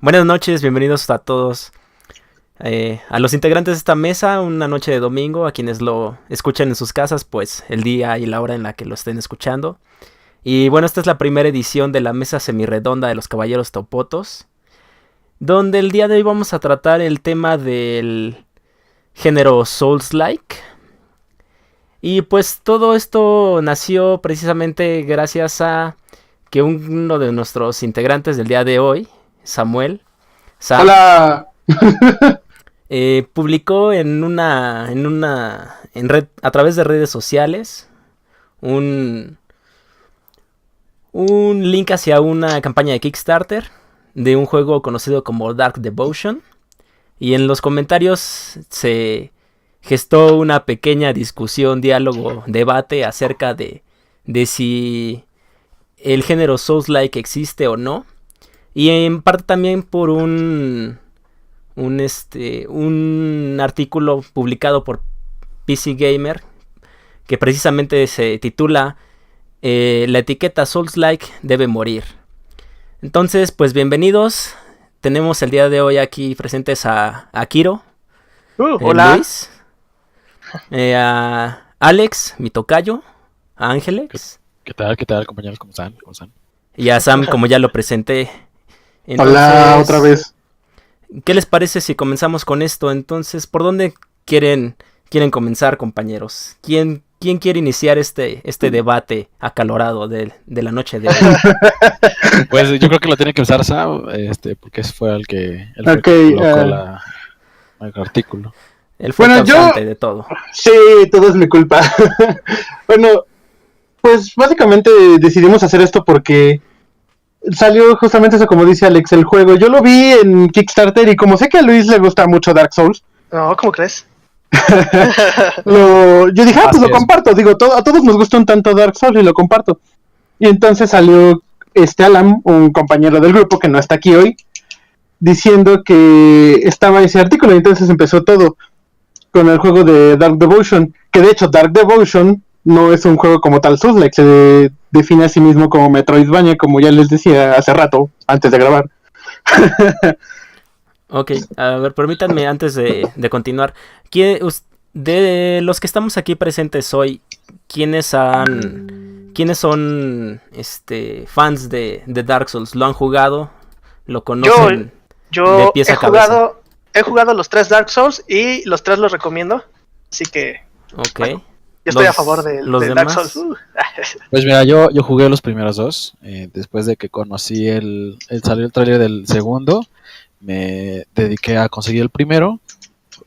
Buenas noches, bienvenidos a todos, a los integrantes de esta mesa, una noche de domingo, a quienes lo escuchan en sus casas, pues el día y la hora en la que lo estén escuchando. Y bueno, esta es la primera edición de la mesa semirredonda de los Caballeros Taupotos, donde el día de hoy vamos a tratar el tema del género Souls-like. Y pues todo esto nació precisamente gracias a que uno de nuestros integrantes del día de hoy, Samuel, Sam, Hola. publicó a través de redes sociales un link hacia una campaña de Kickstarter de un juego conocido como Dark Devotion, y en los comentarios se gestó una pequeña discusión, diálogo, debate acerca de si el género Souls-like existe o no, y en parte también por un artículo publicado por PC Gamer que precisamente se titula La etiqueta Souls-like debe morir. Entonces, pues bienvenidos. Tenemos el día de hoy aquí presentes a Kiro, Hola. Luis, a Alex, mi tocayo, a Ángeles. ¿Qué tal, compañeros? ¿Cómo están? Y a Sam, como ya lo presenté. Entonces, hola, otra vez. ¿Qué les parece si comenzamos con esto? Entonces, ¿por dónde quieren comenzar, compañeros? ¿Quién quiere iniciar este debate acalorado de la noche de hoy? Pues yo creo que lo tiene que usar Sam, porque ese fue el que colocó el artículo. Él fue causante de todo. Sí, todo es mi culpa. Bueno, pues básicamente decidimos hacer esto porque salió justamente eso, como dice Alex, el juego. Yo lo vi en Kickstarter y como sé que a Luis le gusta mucho Dark Souls. No, ¿cómo crees? Yo dije, pues lo comparto. Digo, a todos nos gusta un tanto Dark Souls y lo comparto. Y entonces salió Alan, un compañero del grupo que no está aquí hoy, diciendo que estaba ese artículo. Y entonces empezó todo con el juego de Dark Devotion. Que de hecho Dark Devotion no es un juego como tal Souls-like, se define a sí mismo como Metroidvania, como ya les decía hace rato, antes de grabar. Ok, a ver, permítanme antes de continuar. De los que estamos aquí presentes hoy, ¿quiénes son fans de Dark Souls? ¿Lo han jugado? ¿Lo conocen de pies a cabeza? He jugado los 3 Dark Souls y los 3 los recomiendo. Así que ok. Bueno, yo estoy a favor de Dark Souls. Pues mira, yo jugué los primeros 2. Después de que conocí salió el trailer del segundo, me dediqué a conseguir el primero.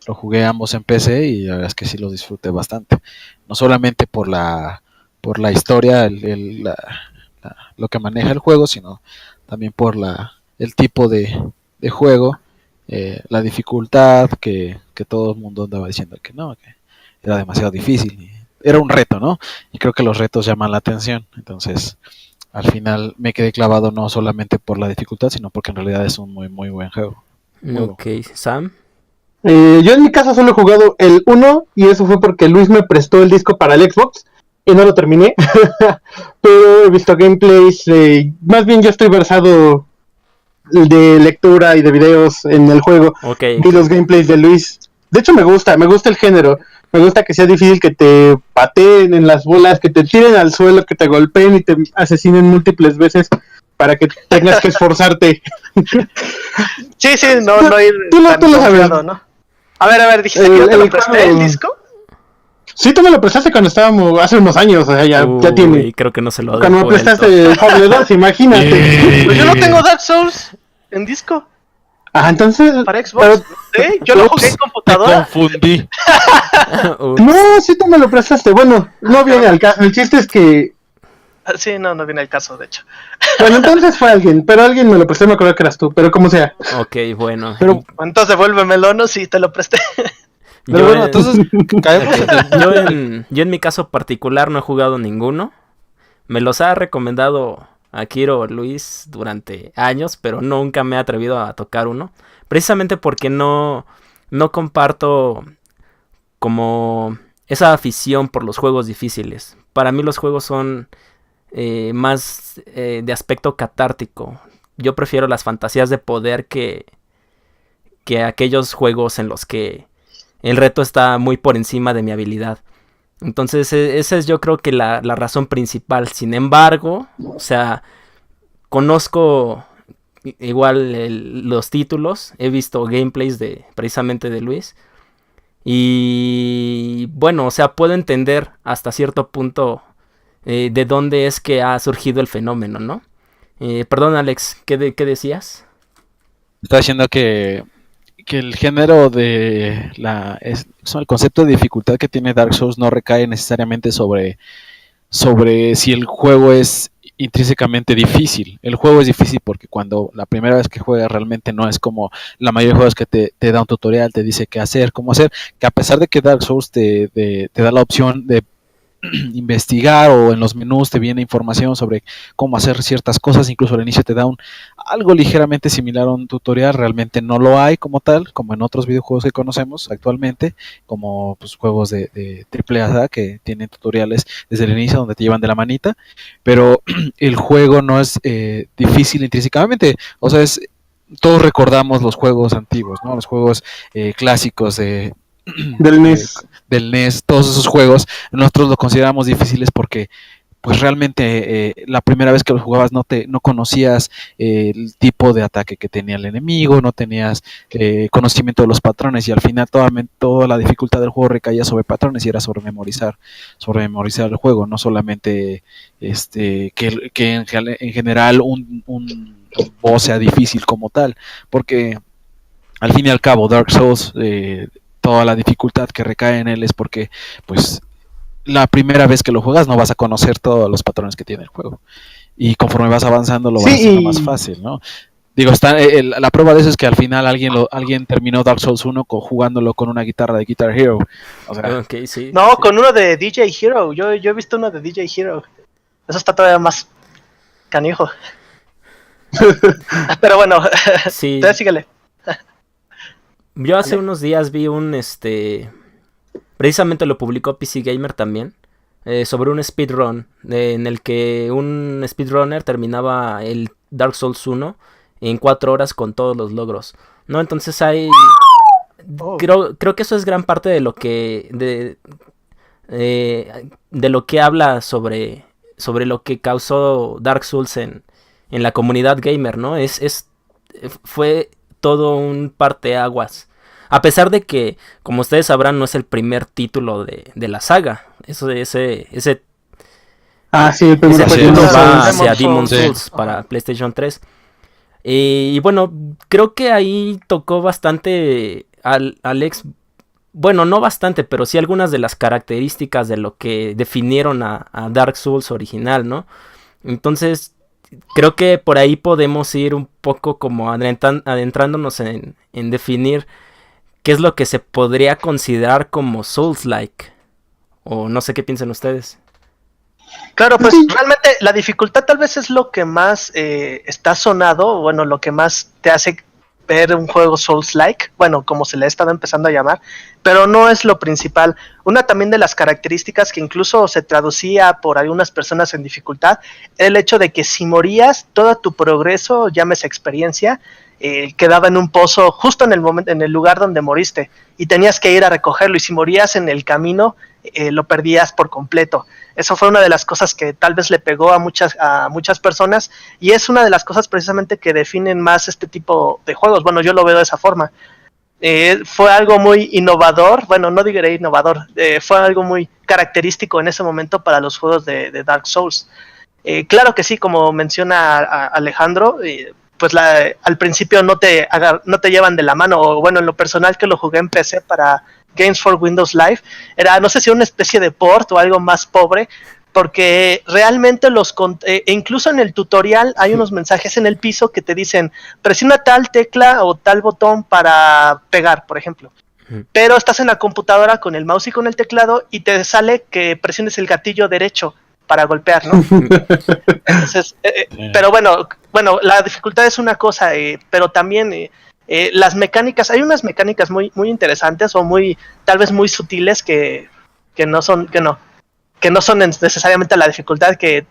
Lo jugué ambos en PC y la verdad es que sí los disfruté bastante. No solamente por la historia, lo que maneja el juego, sino también por el tipo de juego, la dificultad que todo el mundo andaba diciendo que no, que era demasiado difícil. Era un reto, ¿no? Y creo que los retos llaman la atención. Entonces, al final me quedé clavado no solamente por la dificultad, sino porque en realidad es un muy, muy buen juego. Ok, Sam. Yo en mi caso solo he jugado el 1 y eso fue porque Luis me prestó el disco para el Xbox y no lo terminé. Pero he visto gameplays, más bien yo estoy versado de lectura y de videos en el juego. Okay. Vi los gameplays de Luis. De hecho me gusta el género. Me gusta que sea difícil, que te pateen en las bolas, que te tiren al suelo, que te golpeen y te asesinen múltiples veces para que tengas que esforzarte. Sí, no ir tú lo sabes, ¿no? A ver, dijiste que yo te lo presté el disco. Sí, tú me lo prestaste cuando estábamos hace unos años, o sea, ya tiene. Creo que no se lo cuando me prestaste Fable 2, imagínate. Pues yo no tengo Dark Souls en disco. Ah, entonces. Para Xbox. ¿Sí? Yo lo jugué en computadora. Te confundí. No, sí tú me lo prestaste. Bueno, no viene al caso. El chiste es que. Sí, no viene al caso, de hecho. Bueno, entonces fue alguien, pero alguien me lo prestó, me acuerdo que eras tú, pero como sea. Ok, bueno. Pero, entonces devuélvemelo, ¿no? Si te lo presté. Yo en mi caso particular no he jugado ninguno. Me los ha recomendado Akiro Luis durante años, pero nunca me he atrevido a tocar uno. Precisamente porque no comparto como esa afición por los juegos difíciles. Para mí los juegos son más de aspecto catártico. yo prefiero las fantasías de poder que aquellos juegos en los que el reto está muy por encima de mi habilidad. Entonces esa es yo creo que la razón principal. Sin embargo, o sea, conozco igual los títulos, he visto gameplays precisamente de Luis. Y bueno, o sea, puedo entender hasta cierto punto de dónde es que ha surgido el fenómeno, ¿no? Perdón, Alex, ¿qué decías? Está diciendo que el género de el concepto de dificultad que tiene Dark Souls no recae necesariamente sobre si el juego es intrínsecamente difícil. El juego es difícil porque cuando la primera vez que juegas realmente no es como la mayoría de juegos que te da un tutorial, te dice qué hacer, cómo hacer, que a pesar de que Dark Souls te da la opción de investigar o en los menús te viene información sobre cómo hacer ciertas cosas, incluso al inicio te da algo ligeramente similar a un tutorial, realmente no lo hay como tal, como en otros videojuegos que conocemos actualmente, como pues, juegos de AAA que tienen tutoriales desde el inicio donde te llevan de la manita, pero el juego no es difícil intrínsecamente, o sea, todos recordamos los juegos antiguos, ¿no? Los juegos clásicos del NES. Del NES, todos esos juegos, nosotros los consideramos difíciles porque pues realmente la primera vez que los jugabas no conocías el tipo de ataque que tenía el enemigo, no tenías conocimiento de los patrones y al final toda la dificultad del juego recaía sobre patrones y era sobre memorizar el juego, no solamente que en general un boss sea difícil como tal, porque al fin y al cabo Dark Souls toda la dificultad que recae en él es porque pues la primera vez que lo juegas no vas a conocer todos los patrones que tiene el juego y conforme vas avanzando lo vas haciendo más fácil, ¿no? Digo, la prueba de eso es que al final alguien terminó Dark Souls 1 jugándolo con una guitarra de Guitar Hero, o sea, okay, sí, no, sí. con uno de DJ Hero, yo he visto uno de DJ Hero, eso está todavía más canijo. Pero bueno, sí. Síguele. Yo hace unos días vi precisamente lo publicó PC Gamer también, sobre un speedrun, en el que un speedrunner terminaba el Dark Souls 1 en 4 horas con todos los logros, ¿no? Entonces creo que eso es gran parte de lo que de lo que habla sobre lo que causó Dark Souls en la comunidad gamer, ¿no? Fue todo un parteaguas. A pesar de que, como ustedes sabrán, no es el primer título de la saga. Ese título va hacia Demon's Souls para PlayStation 3. Y bueno, creo que ahí tocó bastante Alex. Bueno, no bastante, pero sí algunas de las características de lo que definieron a Dark Souls original, ¿no? Entonces, creo que por ahí podemos ir un poco como adentrándonos en definir qué es lo que se podría considerar como Souls-like. O no sé qué piensan ustedes. Claro, pues realmente la dificultad tal vez es lo que más está sonado, bueno, lo que más te hace ver un juego Souls-like, bueno, como se le ha estado empezando a llamar, pero no es lo principal. Una también de las características que incluso se traducía por algunas personas en dificultad, era el hecho de que si morías, todo tu progreso, llámese experiencia, quedaba en un pozo justo en el lugar donde moriste y tenías que ir a recogerlo, y si morías en el camino lo perdías por completo. Eso fue una de las cosas que tal vez le pegó a muchas personas, y es una de las cosas precisamente que definen más este tipo de juegos. Bueno, yo lo veo de esa forma. Fue algo muy innovador, bueno, no diré innovador, fue algo muy característico en ese momento para los juegos de Dark Souls. Claro que sí, como menciona Alejandro, pues al principio no te llevan de la mano, o bueno, en lo personal que lo jugué en PC para Games for Windows Live, era, no sé si una especie de port o algo más pobre, porque realmente incluso en el tutorial hay unos mensajes en el piso que te dicen, presiona tal tecla o tal botón para pegar, por ejemplo. Pero estás en la computadora con el mouse y con el teclado y te sale que presiones el gatillo derecho para golpear, ¿no? Entonces, pero bueno, la dificultad es una cosa, pero también las mecánicas, hay unas mecánicas muy, muy interesantes o tal vez muy sutiles que no son necesariamente la dificultad que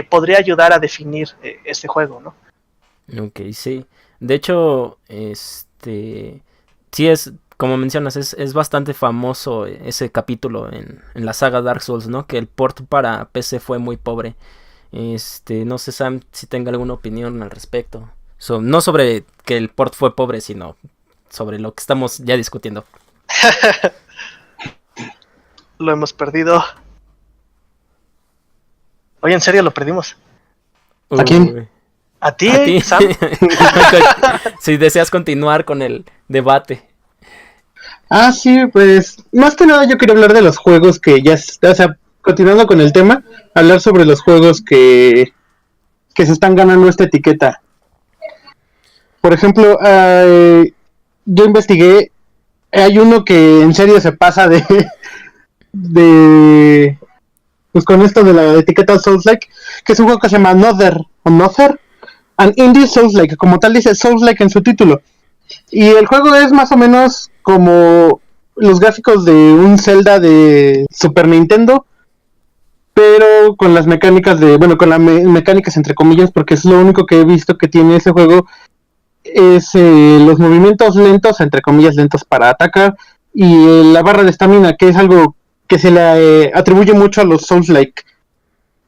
podría ayudar a definir este juego, ¿no? Ok, sí. De hecho, sí es, como mencionas, es bastante famoso ese capítulo en la saga Dark Souls, ¿no? Que el port para PC fue muy pobre. No sé, Sam, si tenga alguna opinión al respecto. No sobre que el port fue pobre, sino sobre lo que estamos ya discutiendo. Lo hemos perdido. Oye, en serio, lo perdimos. ¿A quién? ¿A ti, ¿A ti? Sam? Si deseas continuar con el debate. Ah, sí, pues más que nada yo quería hablar de los juegos que ya, o sea, continuando con el tema, hablar sobre los juegos que se están ganando esta etiqueta. Por ejemplo, yo investigué, hay uno que en serio se pasa de pues con esto de la etiqueta Souls-like, que es un juego que se llama Another, an Indie Souls-like, como tal dice Souls-like en su título. Y el juego es más o menos como los gráficos de un Zelda de Super Nintendo, pero con las mecánicas con las mecánicas entre comillas, porque es lo único que he visto que tiene ese juego, es los movimientos lentos, entre comillas lentos para atacar, y la barra de estamina, que es algo que se le atribuye mucho a los Souls-like,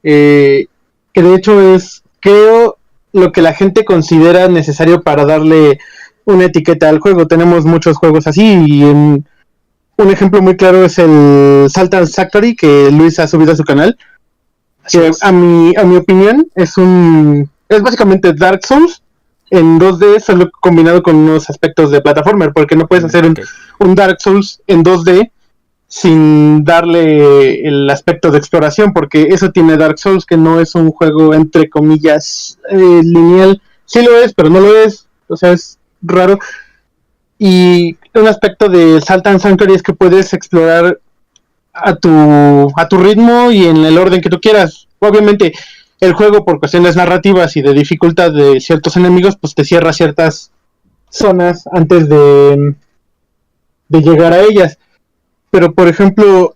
que de hecho es, creo, lo que la gente considera necesario para darle una etiqueta al juego. Tenemos muchos juegos así, y un ejemplo muy claro es el Saltan Factory, que Luis ha subido a su canal, que a mi opinión es básicamente Dark Souls en 2D, solo combinado con unos aspectos de plataformer, porque no puedes hacer un Dark Souls en 2D sin darle el aspecto de exploración, porque eso tiene Dark Souls, que no es un juego entre comillas lineal. Sí lo es, pero no lo es, o sea, es raro. Y un aspecto de Saltan Sanctuary es que puedes explorar a tu ritmo y en el orden que tú quieras. Obviamente el juego, por cuestiones narrativas y de dificultad de ciertos enemigos, pues te cierra ciertas zonas antes de llegar a ellas. Pero por ejemplo,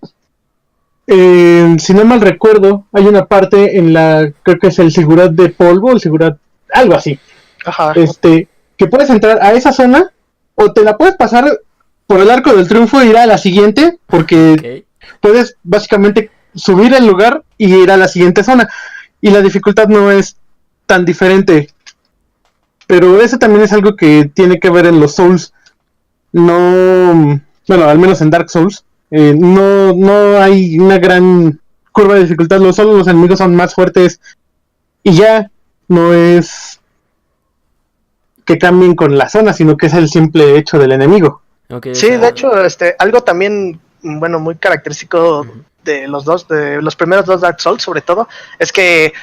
si no mal recuerdo, hay una parte en creo que es el Sigurat de polvo, el Sigurat, algo así. Ajá. Que puedes entrar a esa zona o te la puedes pasar por el arco del triunfo e ir a la siguiente, porque puedes básicamente subir el lugar y ir a la siguiente zona. Y la dificultad no es tan diferente. Pero eso también es algo que tiene que ver en los Souls. No, bueno, al menos en Dark Souls, no hay una gran curva de dificultad. Solo los enemigos son más fuertes y ya no es que cambien con la zona, sino que es el simple hecho del enemigo. Okay, sí, de hecho, algo también, bueno, muy característico de los primeros dos Dark Souls, sobre todo, es que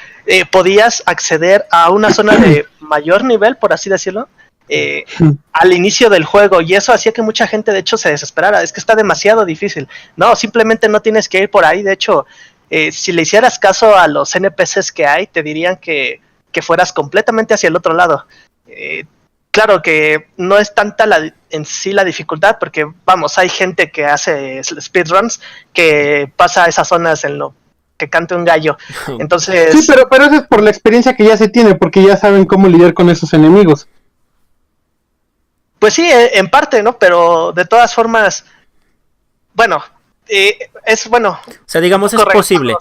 podías acceder a una zona de mayor nivel, por así decirlo, al inicio del juego, y eso hacía que mucha gente de hecho se desesperara. Es que está demasiado difícil. No, simplemente no tienes que ir por ahí. De hecho, si le hicieras caso a los NPCs que hay, te dirían que fueras completamente hacia el otro lado. Claro que no es tanta en sí la dificultad, porque vamos, hay gente que hace speedruns que pasa a esas zonas en lo que cante un gallo. Entonces, sí, pero eso es por la experiencia que ya se tiene, porque ya saben cómo lidiar con esos enemigos. Pues sí, en parte, ¿no? Pero de todas formas, bueno, es bueno. O sea, digamos, es posible.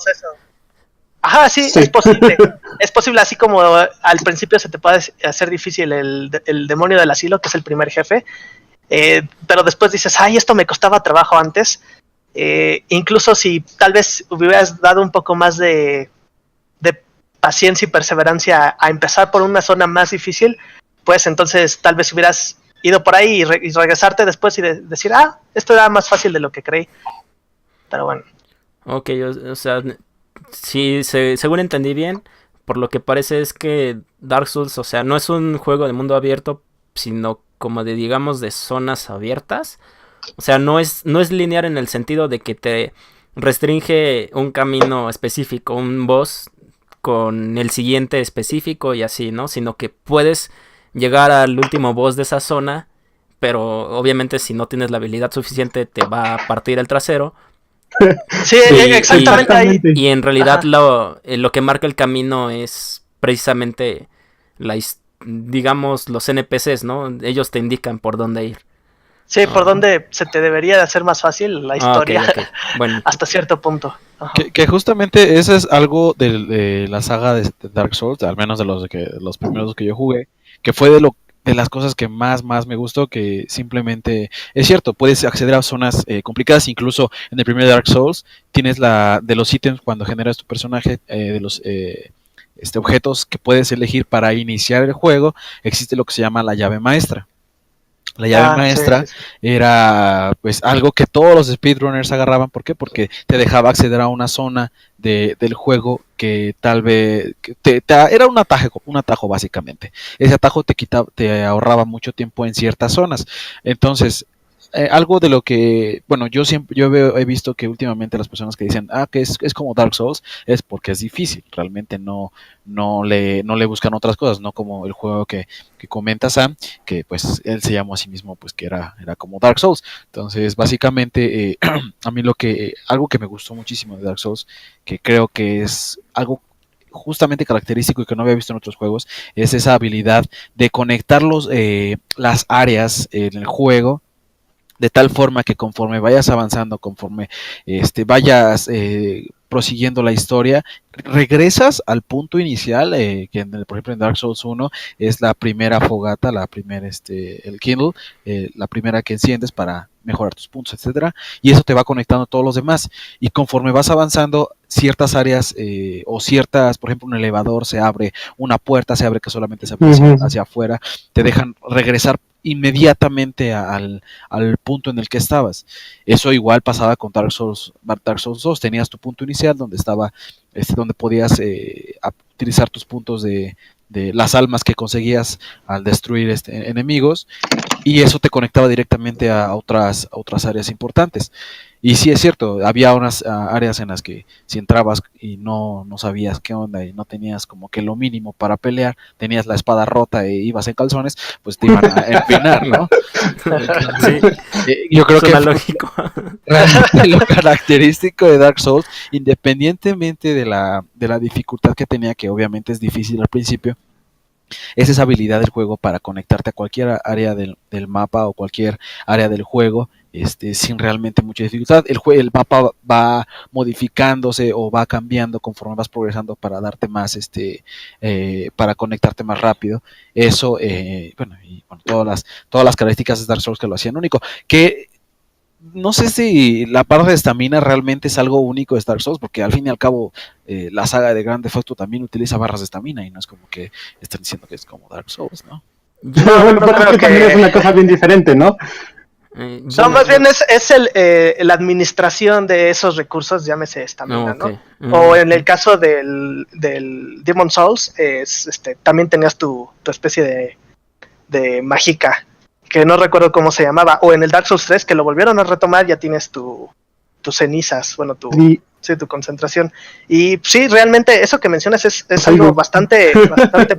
Ajá, sí, es posible. Es posible, así como al principio se te puede hacer difícil el demonio del asilo, que es el primer jefe, pero después dices, ay, esto me costaba trabajo antes. Incluso si tal vez hubieras dado un poco más de paciencia y perseverancia a empezar por una zona más difícil, pues entonces tal vez hubieras ido por ahí y regresarte después y decir, esto era más fácil de lo que creí. Pero bueno. Ok, o sea, sí, según entendí bien, por lo que parece es que Dark Souls, o sea, no es un juego de mundo abierto, sino como digamos, de zonas abiertas. O sea, no es lineal en el sentido de que te restringe un camino específico, un boss con el siguiente específico y así, ¿no? Sino que puedes llegar al último boss de esa zona, pero obviamente si no tienes la habilidad suficiente te va a partir el trasero. Sí, exactamente. Y en realidad lo que marca el camino es precisamente digamos, los NPCs, ¿no? Ellos te indican por dónde ir. Sí, por donde se te debería de hacer más fácil la historia, Ok. Bueno, hasta cierto punto. Ajá. Que justamente eso es algo de la saga de Dark Souls, al menos de los primeros que yo jugué, que fue de las cosas que más me gustó, que simplemente, es cierto, puedes acceder a zonas complicadas, incluso en el primer Dark Souls tienes de los ítems cuando generas tu personaje, de los objetos que puedes elegir para iniciar el juego, existe lo que se llama la llave maestra. La llave maestra Sí. era pues algo que todos los speedrunners agarraban. ¿Por qué? Porque te dejaba acceder a una zona del juego que tal vez era un atajo básicamente. Ese atajo te ahorraba mucho tiempo en ciertas zonas. Entonces, algo de lo que, bueno, he visto que últimamente las personas que dicen, que es como Dark Souls, es porque es difícil, realmente no le buscan otras cosas, no como el juego que comenta Sam, que pues él se llamó a sí mismo pues que era como Dark Souls. Entonces, básicamente, a mí algo que me gustó muchísimo de Dark Souls, que creo que es algo justamente característico y que no había visto en otros juegos, es esa habilidad de conectar las áreas en el juego de tal forma que conforme vayas avanzando, conforme vayas prosiguiendo la historia, regresas al punto inicial, que por ejemplo en Dark Souls 1 es la primera fogata, el Kindle, la primera que enciendes para mejorar tus puntos, etcétera, y eso te va conectando a todos los demás, y conforme vas avanzando, ciertas áreas o ciertas, por ejemplo un elevador se abre, una puerta se abre que solamente se abre hacia afuera, te dejan regresar inmediatamente al punto en el que estabas. Eso igual pasaba con Dark Souls 2, tenías tu punto inicial donde estaba, donde podías utilizar tus puntos de las almas que conseguías al destruir enemigos, y eso te conectaba directamente a otras áreas importantes. Y sí es cierto, había unas áreas en las que si entrabas y no sabías qué onda y no tenías como que lo mínimo para pelear, tenías la espada rota e ibas en calzones, pues te iban a empinar, ¿no? sí, yo creo que lógico. realmente lo característico de Dark Souls, independientemente de la dificultad que tenía, que obviamente es difícil al principio, es esa habilidad del juego para conectarte a cualquier área del mapa o cualquier área del juego sin realmente mucha dificultad. El mapa va modificándose o va cambiando conforme vas progresando para darte más, para conectarte más rápido. Eso, todas las características de Dark Souls que lo hacían único. Que no sé si la barra de estamina realmente es algo único de Dark Souls, porque al fin y al cabo la saga de Grand Theft Auto también utiliza barras de estamina y no es como que están diciendo que es como Dark Souls, ¿no? Bueno, pero es que también es una cosa bien diferente, ¿no? No, más bien es la administración de esos recursos, llámese estamina, ¿no? O en el caso del Demon Souls, también tenías tu especie de mágica, que no recuerdo cómo se llamaba, o en el Dark Souls 3, que lo volvieron a retomar, ya tienes tus cenizas, bueno, tu concentración. Y sí, realmente eso que mencionas es algo bastante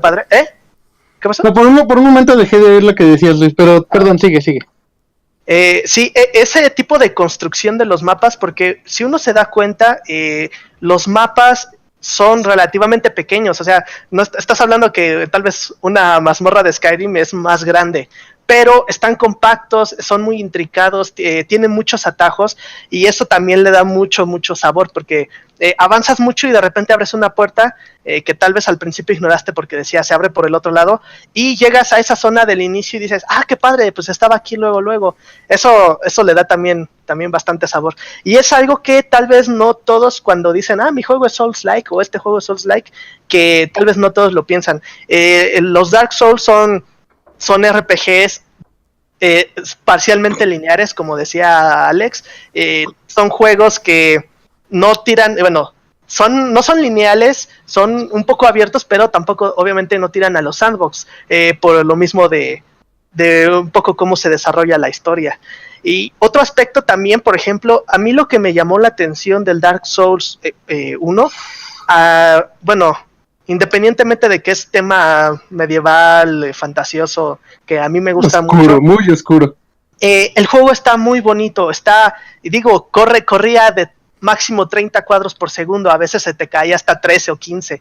padre. ¿Qué pasó? No, por un momento dejé de oír lo que decías, Luis, pero perdón, sigue. Sí, ese tipo de construcción de los mapas, porque si uno se da cuenta, los mapas son relativamente pequeños, o sea, no estás hablando que tal vez una mazmorra de Skyrim es más grande, pero están compactos, son muy intricados, tienen muchos atajos, y eso también le da mucho sabor, porque avanzas mucho y de repente abres una puerta que tal vez al principio ignoraste porque decía se abre por el otro lado, y llegas a esa zona del inicio y dices, qué padre, pues estaba aquí luego. Eso le da también bastante sabor. Y es algo que tal vez no todos cuando dicen, mi juego es Souls-like o este juego es Souls-like, que tal vez no todos lo piensan. Los Dark Souls son RPGs parcialmente lineares, como decía Alex. Son juegos que no tiran, no son lineales, son un poco abiertos, pero tampoco obviamente no tiran a los sandbox, por lo mismo de un poco cómo se desarrolla la historia. Y otro aspecto también, por ejemplo, a mí lo que me llamó la atención del Dark Souls 1, independientemente de que es tema medieval, fantasioso, que a mí me gusta mucho. Muy oscuro. El juego está muy bonito, corría de máximo 30 cuadros por segundo, a veces se te caía hasta 13 o 15,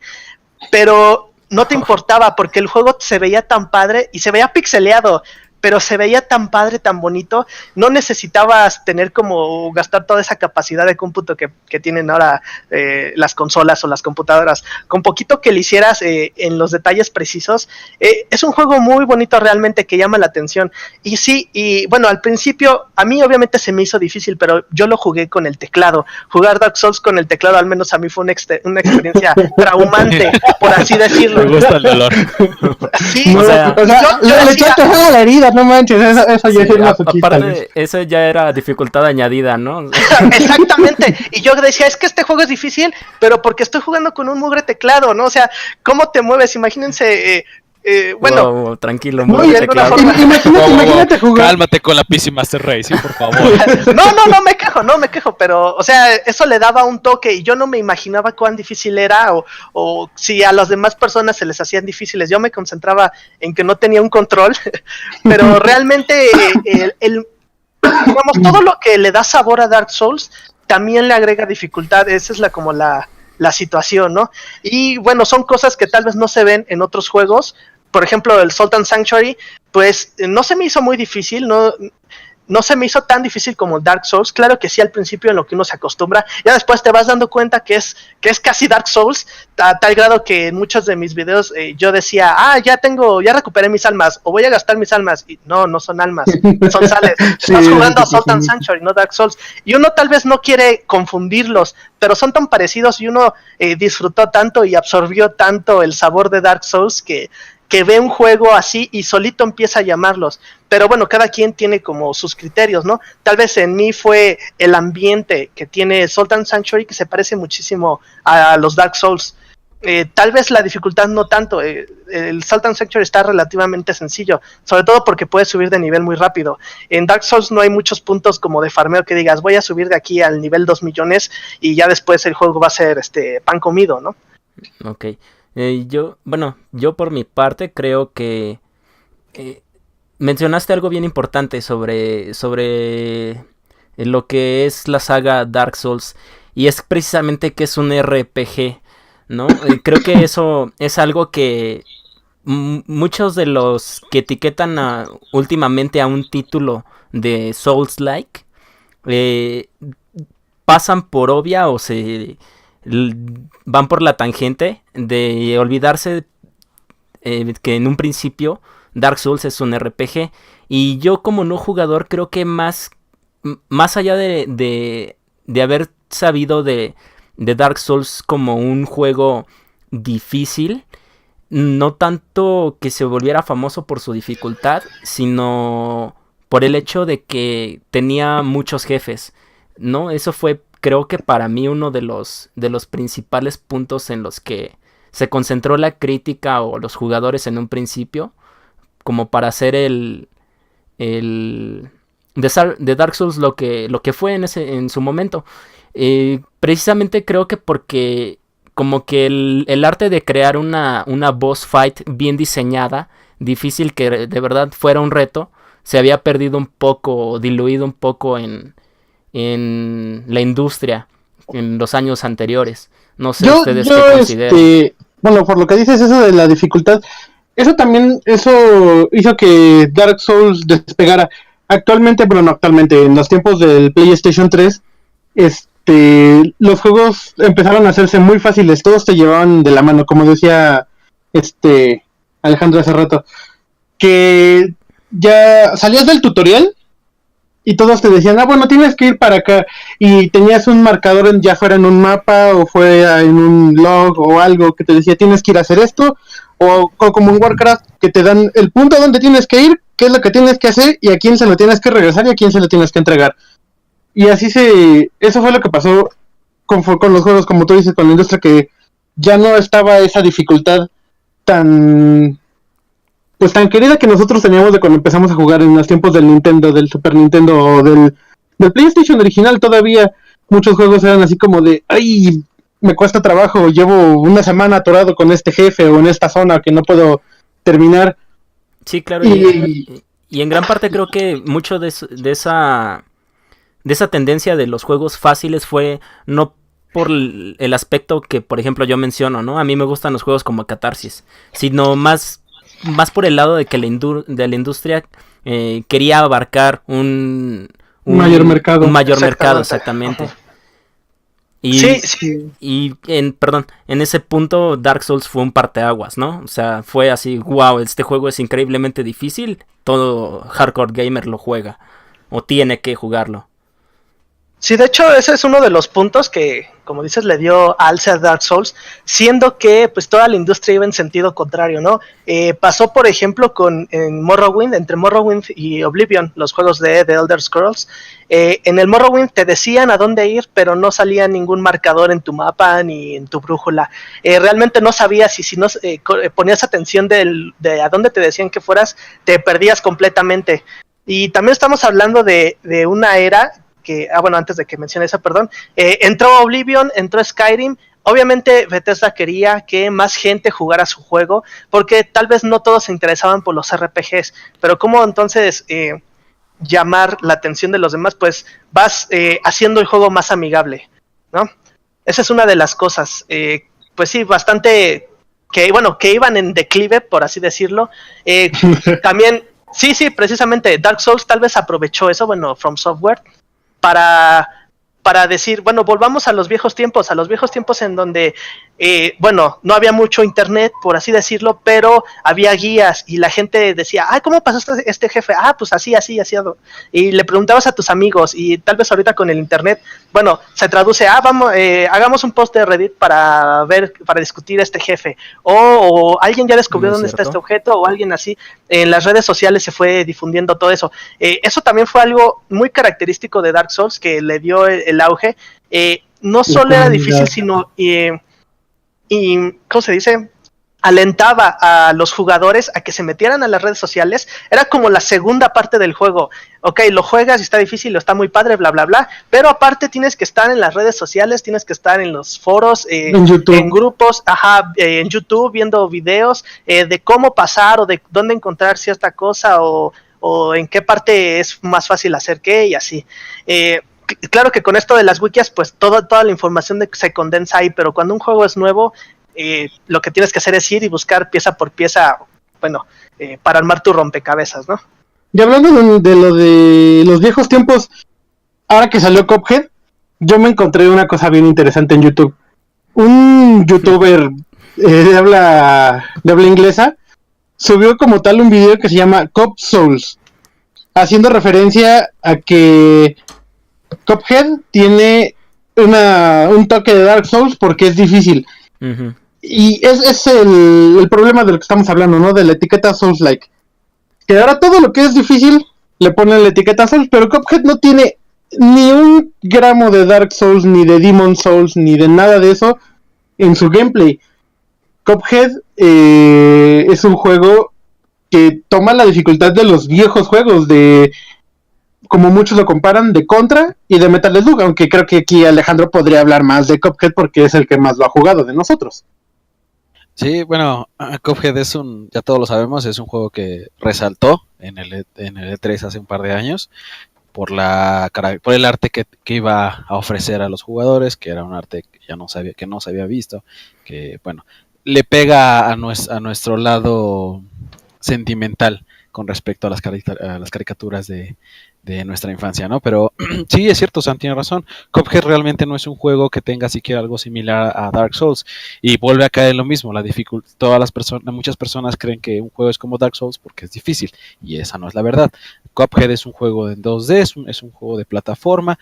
pero no te importaba porque el juego se veía tan padre y se veía pixeleado, pero se veía tan padre, tan bonito, no necesitabas tener como gastar toda esa capacidad de cómputo que tienen ahora las consolas o las computadoras. Con poquito que le hicieras en los detalles precisos, es un juego muy bonito realmente que llama la atención. Y sí, y bueno, al principio a mí obviamente se me hizo difícil, pero yo lo jugué con el teclado. Jugar Dark Souls con el teclado al menos a mí fue una experiencia traumante, por así decirlo. Me gusta el dolor. Sí, No, o sea, yo le decía, echaste a la herida, no manches, eso ya Sí, es masoquista. aparte, eso ya era dificultad añadida, ¿no? exactamente, y yo decía, es que este juego es difícil, pero porque estoy jugando con un mugre teclado, ¿no? O sea, ¿cómo te mueves? Imagínense, bueno, Wow, tranquilo, no, muy y de de alguna teclado. forma- Imagínate jugar. Cálmate con la PC Master Race, ¿sí? Por favor. no me quejo, pero, o sea, eso le daba un toque y yo no me imaginaba cuán difícil era o si a las demás personas se les hacían difíciles. Yo me concentraba en que no tenía un control, pero realmente digamos, todo lo que le da sabor a Dark Souls también le agrega dificultad. Esa es como la situación, ¿no? Y bueno, son cosas que tal vez no se ven en otros juegos. Por ejemplo, el Sultan Sanctuary, pues no se me hizo muy difícil, no se me hizo tan difícil como Dark Souls. Claro que sí, al principio en lo que uno se acostumbra, ya después te vas dando cuenta que es casi Dark Souls, a tal grado que en muchos de mis videos yo decía, ya recuperé mis almas, o voy a gastar mis almas, y no son almas, son sales. Sí, Estás jugando a sí, Sultan sí. Sanctuary, no Dark Souls, y uno tal vez no quiere confundirlos, pero son tan parecidos y uno disfrutó tanto y absorbió tanto el sabor de Dark Souls que ve un juego así y solito empieza a llamarlos. Pero bueno, cada quien tiene como sus criterios, ¿no? Tal vez en mí fue el ambiente que tiene Sultan Sanctuary, que se parece muchísimo a los Dark Souls. Tal vez la dificultad no tanto. El Sultan Sanctuary está relativamente sencillo, sobre todo porque puedes subir de nivel muy rápido. En Dark Souls no hay muchos puntos como de farmeo que digas, voy a subir de aquí al nivel 2 millones y ya después el juego va a ser pan comido, ¿no? Ok. Yo por mi parte creo que mencionaste algo bien importante sobre lo que es la saga Dark Souls y es precisamente que es un RPG, ¿no? Creo que eso es algo que muchos de los que etiquetan últimamente a un título de Souls-like pasan por obvia o van por la tangente de olvidarse que en un principio Dark Souls es un RPG y yo como no jugador creo que más allá de haber sabido de Dark Souls como un juego difícil, no tanto que se volviera famoso por su dificultad, sino por el hecho de que tenía muchos jefes, ¿no? Eso fue, creo que para mí, uno de los principales puntos en los que se concentró la crítica o los jugadores en un principio, como para hacer de Dark Souls lo que fue en su momento. Precisamente creo que porque como que el arte de crear una boss fight bien diseñada, difícil, que de verdad fuera un reto, se había perdido un poco, diluido un poco en la industria en los años anteriores. No sé ustedes qué consideran. Bueno, por lo que dices eso de la dificultad, eso hizo que Dark Souls despegara. Actualmente, en los tiempos del PlayStation 3, los juegos empezaron a hacerse muy fáciles, todos te llevaban de la mano, como decía Alejandro hace rato, que ya salías del tutorial y todos te decían, bueno, tienes que ir para acá, y tenías un marcador ya fuera en un mapa o fuera en un log o algo que te decía, tienes que ir a hacer esto, o como en Warcraft, que te dan el punto donde tienes que ir, qué es lo que tienes que hacer y a quién se lo tienes que regresar y a quién se lo tienes que entregar. Y eso fue lo que pasó con los juegos, como tú dices, con la industria, que ya no estaba esa dificultad tan querida que nosotros teníamos de cuando empezamos a jugar en los tiempos del Nintendo, del Super Nintendo o del PlayStation original. Todavía muchos juegos eran así como de, ay, me cuesta trabajo, llevo una semana atorado con este jefe o en esta zona que no puedo terminar. Sí, claro, y en gran parte creo que mucho de esa tendencia de los juegos fáciles fue no por el aspecto que, por ejemplo, yo menciono, ¿no? A mí me gustan los juegos como catarsis, sino más por el lado de que de la industria quería abarcar mayor mercado. Un mayor mercado, Exactamente. exactamente. Y, Sí. en ese punto Dark Souls fue un parteaguas, ¿no? O sea, fue así, wow, este juego es increíblemente difícil, todo hardcore gamer lo juega, o tiene que jugarlo. Sí, de hecho, ese es uno de los puntos que, como dices, le dio alce a Dark Souls, siendo que pues toda la industria iba en sentido contrario, ¿no? Pasó, por ejemplo, en Morrowind, entre Morrowind y Oblivion, los juegos de The Elder Scrolls. En el Morrowind te decían a dónde ir, pero no salía ningún marcador en tu mapa ni en tu brújula. Realmente no sabías, y si no ponías atención de a dónde te decían que fueras, te perdías completamente. Y también estamos hablando de una era que, bueno, antes de que mencione eso, perdón, entró Oblivion, entró Skyrim. Obviamente Bethesda quería que más gente jugara su juego, porque tal vez no todos se interesaban por los RPGs, pero cómo entonces llamar la atención de los demás, pues vas haciendo el juego más amigable, ¿no? Esa es una de las cosas, pues sí, bastante, que bueno, que iban en declive, por así decirlo. También, sí, precisamente Dark Souls tal vez aprovechó eso, bueno, From Software, para decir, bueno, volvamos a los viejos tiempos en donde, bueno, no había mucho internet, por así decirlo, pero había guías y la gente decía, ay, ¿cómo pasó este jefe? Ah, pues así, y le preguntabas a tus amigos, y tal vez ahorita con el internet, bueno, se traduce, vamos, hagamos un post de Reddit para discutir este jefe, o alguien ya descubrió dónde está este objeto, o alguien así. En las redes sociales se fue difundiendo todo eso. Eso también fue algo muy característico de Dark Souls, que le dio el auge. No solo era difícil, sino ¿cómo se dice? Alentaba a los jugadores a que se metieran a las redes sociales. Era como la segunda parte del juego. Ok, lo juegas y está difícil, está muy padre, bla, bla, bla, pero aparte tienes que estar en las redes sociales, tienes que estar en los foros, en grupos, en YouTube, viendo videos de cómo pasar, o de dónde encontrar cierta cosa, o en qué parte es más fácil hacer qué, y así. Claro que con esto de las wikis, pues toda la información se condensa ahí, pero cuando un juego es nuevo, lo que tienes que hacer es ir y buscar pieza por pieza, bueno, para armar tu rompecabezas, ¿no? Y hablando de lo de los viejos tiempos, ahora que salió Cuphead, yo me encontré una cosa bien interesante en YouTube. Un youtuber de habla inglesa subió como tal un video que se llama Cup Souls, haciendo referencia a que Cuphead tiene un toque de Dark Souls porque es difícil. Uh-huh. Y es el problema de lo que estamos hablando, ¿no? De la etiqueta Souls-like. Que ahora todo lo que es difícil le ponen la etiqueta Souls, pero Cuphead no tiene ni un gramo de Dark Souls, ni de Demon Souls, ni de nada de eso en su gameplay. Cuphead es un juego que toma la dificultad de los viejos juegos, de, como muchos lo comparan, de Contra y de Metal Slug, aunque creo que aquí Alejandro podría hablar más de Cuphead porque es el que más lo ha jugado de nosotros. Sí, bueno, Cuphead ya todos lo sabemos, es un juego que resaltó en el E3 hace un par de años por el arte que iba a ofrecer a los jugadores, que era un arte que no se había visto, que bueno, le pega a nuestro lado sentimental con respecto a las caricaturas de nuestra infancia, ¿no? Pero sí, es cierto, Sam tiene razón. Cuphead realmente no es un juego que tenga siquiera algo similar a Dark Souls, y vuelve a caer lo mismo. Muchas personas creen que un juego es como Dark Souls porque es difícil, y esa no es la verdad. Cuphead es un juego en 2D, es un juego de plataforma,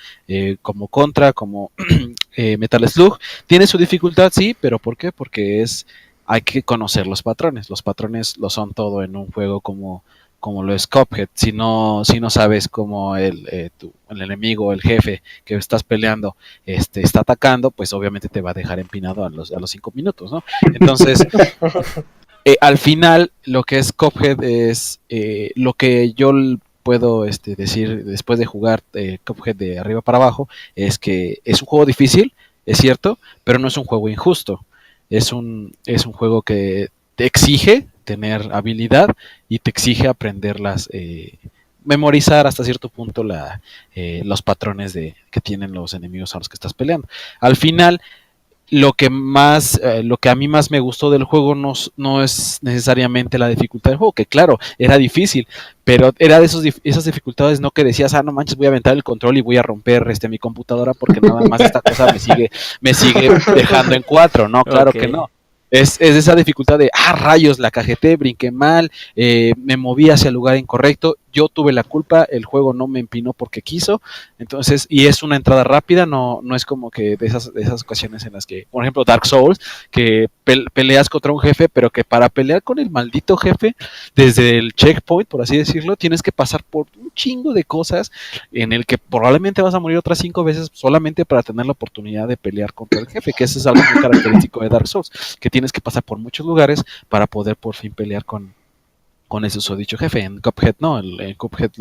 como Contra, como Metal Slug. Tiene su dificultad, sí, pero ¿por qué? Porque hay que conocer los patrones. Los patrones lo son todo en un juego como lo es Cuphead. Si no sabes cómo el enemigo, el jefe que estás peleando está atacando, pues obviamente te va a dejar empinado a los 5 minutos, ¿no? Entonces, al final, lo que es Cuphead es lo que yo puedo decir después de jugar Cuphead de arriba para abajo, es que es un juego difícil, es cierto, pero no es un juego injusto. Es un juego que te exige tener habilidad y te exige aprender memorizar hasta cierto punto los patrones que tienen los enemigos a los que estás peleando. Al final, lo que a mí más me gustó del juego no es necesariamente la dificultad del juego, que claro, era difícil, pero era de esas dificultades no que decías, no manches, voy a aventar el control y voy a romper mi computadora porque nada más esta cosa me sigue dejando en 4, no, claro que no. Es esa dificultad de, rayos, la cajeté, brinqué mal, me moví hacia el lugar incorrecto, yo tuve la culpa, el juego no me empinó porque quiso, entonces, y es una entrada rápida, no es como que de esas ocasiones en las que, por ejemplo, Dark Souls, que peleas contra un jefe, pero que para pelear con el maldito jefe, desde el checkpoint, por así decirlo, tienes que pasar por un chingo de cosas en el que probablemente vas a morir otras 5 veces solamente para tener la oportunidad de pelear contra el jefe, que eso es algo muy característico de Dark Souls, que tienes que pasar por muchos lugares para poder por fin pelear con ese susodicho jefe. En Cuphead no, en Cuphead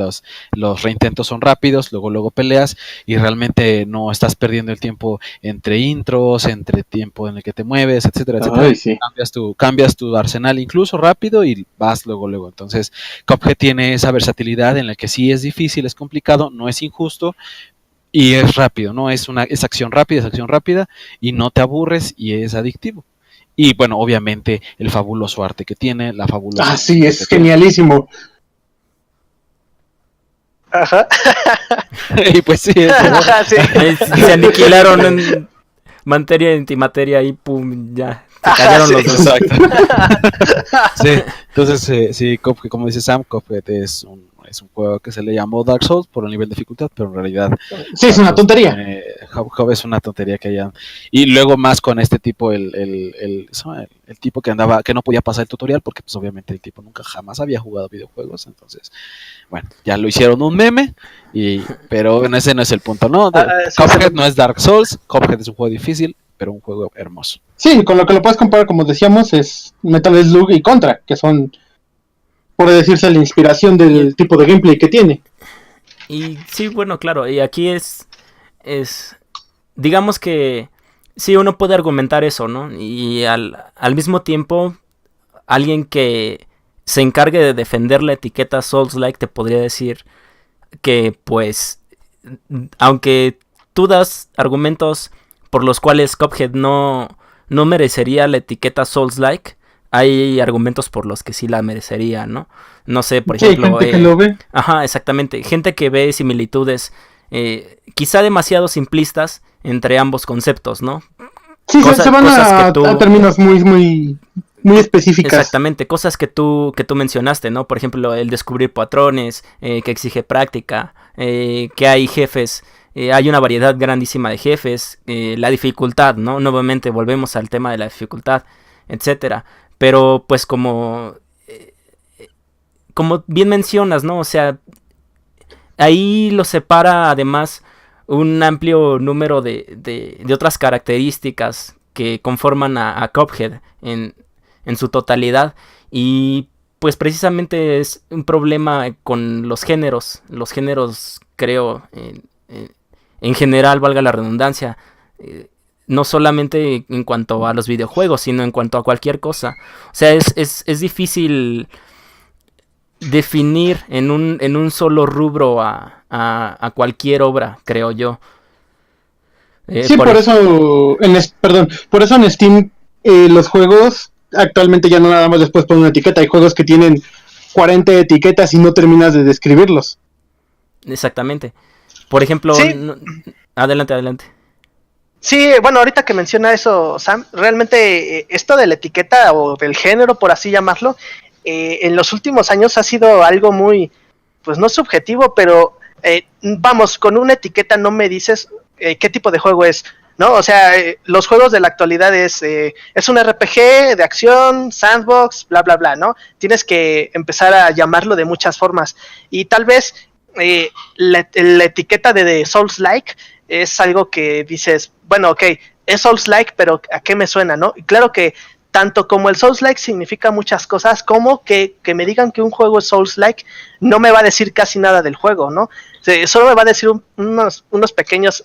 los reintentos son rápidos, luego peleas y realmente no estás perdiendo el tiempo entre intros, entre tiempo en el que te mueves, etcétera, etcétera. Sí. Cambias tu arsenal incluso rápido y vas luego. Entonces, Cuphead tiene esa versatilidad en la que sí es difícil, es complicado, no es injusto, y es rápido, ¿no? Es acción rápida y no te aburres y es adictivo. Y bueno, obviamente el fabuloso arte que tiene, la fabulosa... sí, es genialísimo. Ajá. Y pues sí, Sí. Se aniquilaron en materia y antimateria y pum, ya. Se cayeron los dos. Exacto. Sí, entonces sí, Cuphead, como dice Sam, Cuphead es un juego que se le llamó Dark Souls por el nivel de dificultad, pero en realidad sí, es una tontería. Cuphead es una tontería que hayan. Y luego más con este tipo, el tipo que no podía pasar el tutorial porque pues obviamente el tipo nunca jamás había jugado videojuegos, entonces bueno, ya lo hicieron un meme, pero ese no es el punto, ¿no? Cuphead no es Dark Souls, Cuphead es un juego difícil, pero un juego hermoso. Sí, con lo que lo puedes comparar, como decíamos, es Metal Slug y Contra, que son, por decirse, la inspiración del tipo de gameplay que tiene. Y sí, bueno, claro, y aquí es digamos que sí, uno puede argumentar eso, ¿no? Y al mismo tiempo, alguien que se encargue de defender la etiqueta Souls-like te podría decir que, pues, aunque tú das argumentos por los cuales Cuphead no merecería la etiqueta Souls-like, hay argumentos por los que sí la merecería, ¿no? No sé, por ejemplo... gente que lo ve. Ajá, exactamente. Gente que ve similitudes quizá demasiado simplistas entre ambos conceptos, ¿no? Sí, se van a términos muy específicas. Exactamente, cosas que tú mencionaste, ¿no? Por ejemplo, el descubrir patrones, que exige práctica, que hay jefes... hay una variedad grandísima de jefes, la dificultad, ¿no? Nuevamente volvemos al tema de la dificultad, etcétera. Pero pues como bien mencionas, ¿no? O sea, ahí lo separa además un amplio número de otras características que conforman a Cuphead en su totalidad. Y pues precisamente es un problema con los géneros. Los géneros, creo, en general, valga la redundancia, no solamente en cuanto a los videojuegos, sino en cuanto a cualquier cosa. O sea, es difícil definir en un solo rubro a cualquier obra, creo yo. Sí, por eso en Steam los juegos actualmente ya no nada más les puedes poner una etiqueta. Hay juegos que tienen 40 etiquetas y no terminas de describirlos. Exactamente. Por ejemplo, sí. Adelante. Sí, bueno, ahorita que menciona eso, Sam, realmente esto de la etiqueta o del género, por así llamarlo, en los últimos años ha sido algo muy, pues no subjetivo, pero vamos, con una etiqueta no me dices qué tipo de juego es, ¿no? O sea, los juegos de la actualidad es un RPG de acción, sandbox, bla, bla, bla, ¿no? Tienes que empezar a llamarlo de muchas formas y tal vez la etiqueta de Souls-like es algo que dices, bueno, ok, es Souls-like, pero ¿a qué me suena, no? Y claro que tanto como el Souls-like significa muchas cosas, como que me digan que un juego es Souls-like no me va a decir casi nada del juego, ¿no? Solo me va a decir unos pequeños,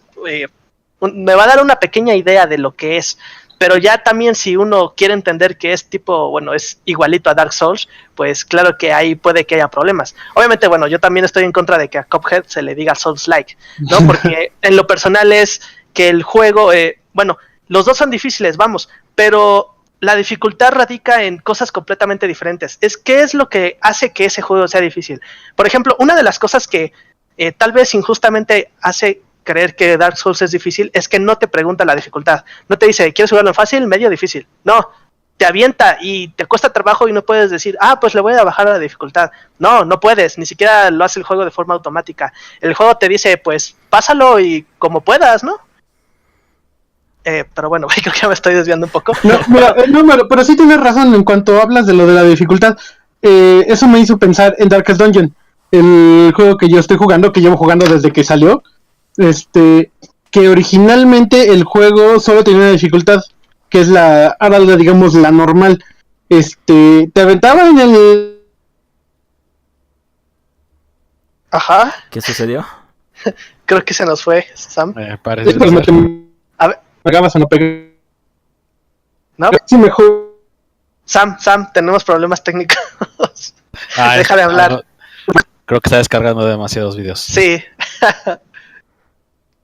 me va a dar una pequeña idea de lo que es, Pero ya también si uno quiere entender que es tipo, bueno, es igualito a Dark Souls, pues claro que ahí puede que haya problemas. Obviamente, bueno, yo también estoy en contra de que a Cuphead se le diga Souls-like, ¿no? Porque en lo personal es que el juego, bueno, los dos son difíciles, vamos, pero la dificultad radica en cosas completamente diferentes. ¿Qué es lo que hace que ese juego sea difícil? Por ejemplo, una de las cosas que tal vez injustamente hace creer que Dark Souls es difícil es que no te pregunta la dificultad. No te dice, ¿quieres jugarlo en fácil, medio, difícil? No, te avienta y te cuesta trabajo y no puedes decir, pues le voy a bajar la dificultad. No, no puedes, ni siquiera lo hace el juego de forma automática. El juego te dice, pues pásalo y como puedas, ¿no? Pero bueno, creo que ya me estoy desviando un poco. No, mira, pero sí tienes razón en cuanto hablas de lo de la dificultad. Eso me hizo pensar en Darkest Dungeon, el juego que yo estoy jugando, que llevo jugando desde que salió. Que originalmente el juego solo tenía una dificultad, que es ahora digamos la normal. Te aventaba en el... Ajá. ¿Qué sucedió? Creo que se nos fue, Sam. Parece A ver. ¿Pegabas o no pegabas? ¿No? Sí, mejor. Sam, tenemos problemas técnicos. Deja de hablar. No. Creo que está descargando demasiados videos. Sí.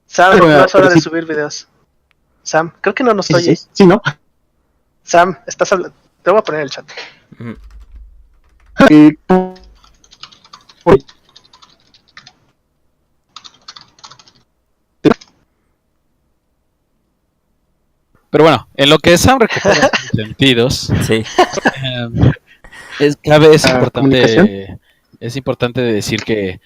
Sam, no es hora de subir videos. Sam, creo que no nos oye. Sí, ¿no? Sam, estás hablando. Te voy a poner el chat. Pero bueno, en lo que Sam recupera sus sentidos, Sí. es importante decir que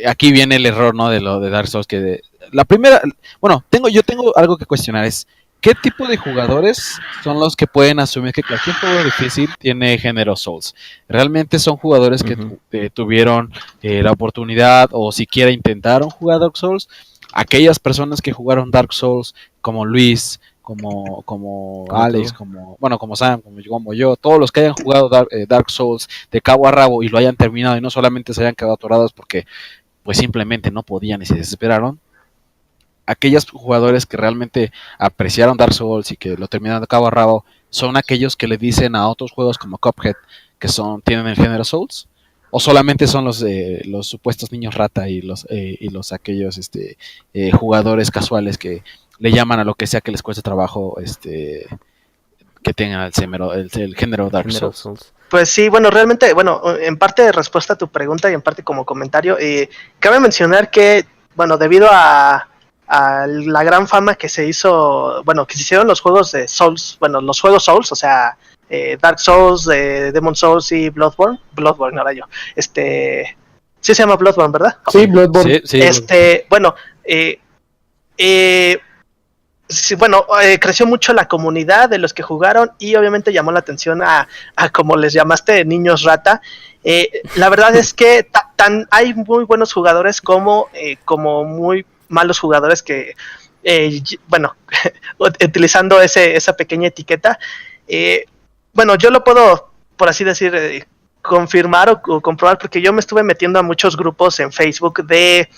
aquí viene el error, ¿no? De lo de Dark Souls, que la primera, bueno, yo tengo algo que cuestionar, es ¿qué tipo de jugadores son los que pueden asumir que cualquier juego difícil tiene género Souls? ¿Realmente son jugadores que tuvieron la oportunidad o siquiera intentaron jugar Dark Souls? Aquellas personas que jugaron Dark Souls, como Luis, como Alex, como Sam, como yo, todos los que hayan jugado Dark Souls de cabo a rabo y lo hayan terminado y no solamente se hayan quedado atorados porque pues simplemente no podían y se desesperaron. Aquellos jugadores que realmente apreciaron Dark Souls y que lo terminaron de cabo a rabo son aquellos que le dicen a otros juegos como Cuphead que tienen el género Souls, o solamente son los supuestos niños rata y los aquellos jugadores casuales que le llaman a lo que sea que les cueste trabajo que tengan el género Dark Souls. Pues sí, bueno, realmente, en parte de respuesta a tu pregunta y en parte como comentario, cabe mencionar que, bueno, debido a la gran fama que se hizo, que se hicieron los juegos de Souls, los juegos Souls, o sea, Dark Souls, Demon Souls y Bloodborne, ahora yo, sí se llama Bloodborne, ¿verdad? Sí, Bloodborne. Sí, sí, creció mucho la comunidad de los que jugaron y obviamente llamó la atención a como les llamaste, niños rata. La verdad es que hay muy buenos jugadores como muy malos jugadores que, utilizando esa pequeña etiqueta, yo lo puedo, por así decir, confirmar o comprobar porque yo me estuve metiendo a muchos grupos en Facebook de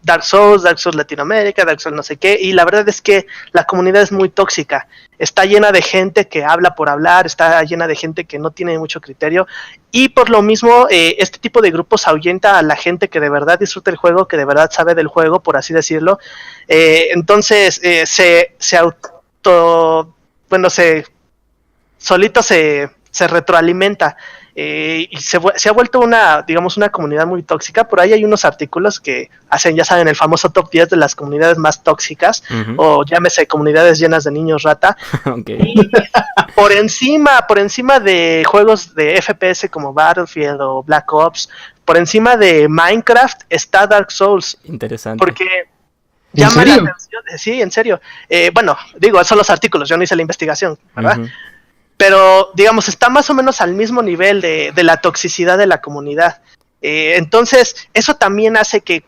Dark Souls Latinoamérica, Dark Souls no sé qué, y la verdad es que la comunidad es muy tóxica, está llena de gente que habla por hablar, está llena de gente que no tiene mucho criterio, y por lo mismo este tipo de grupos ahuyenta a la gente que de verdad disfruta el juego, que de verdad sabe del juego, por así decirlo. Entonces solito se retroalimenta. Y se ha vuelto una comunidad muy tóxica. Por ahí hay unos artículos que hacen, ya saben, el famoso top 10 de las comunidades más tóxicas, o llámese comunidades llenas de niños rata. Okay. Y por encima de juegos de FPS como Battlefield o Black Ops, por encima de Minecraft está Dark Souls. Interesante. Porque llama la atención. Sí, en serio. Son los artículos, yo no hice la investigación, ¿verdad? Pero, digamos, está más o menos al mismo nivel de la toxicidad de la comunidad. Entonces, eso también hace que,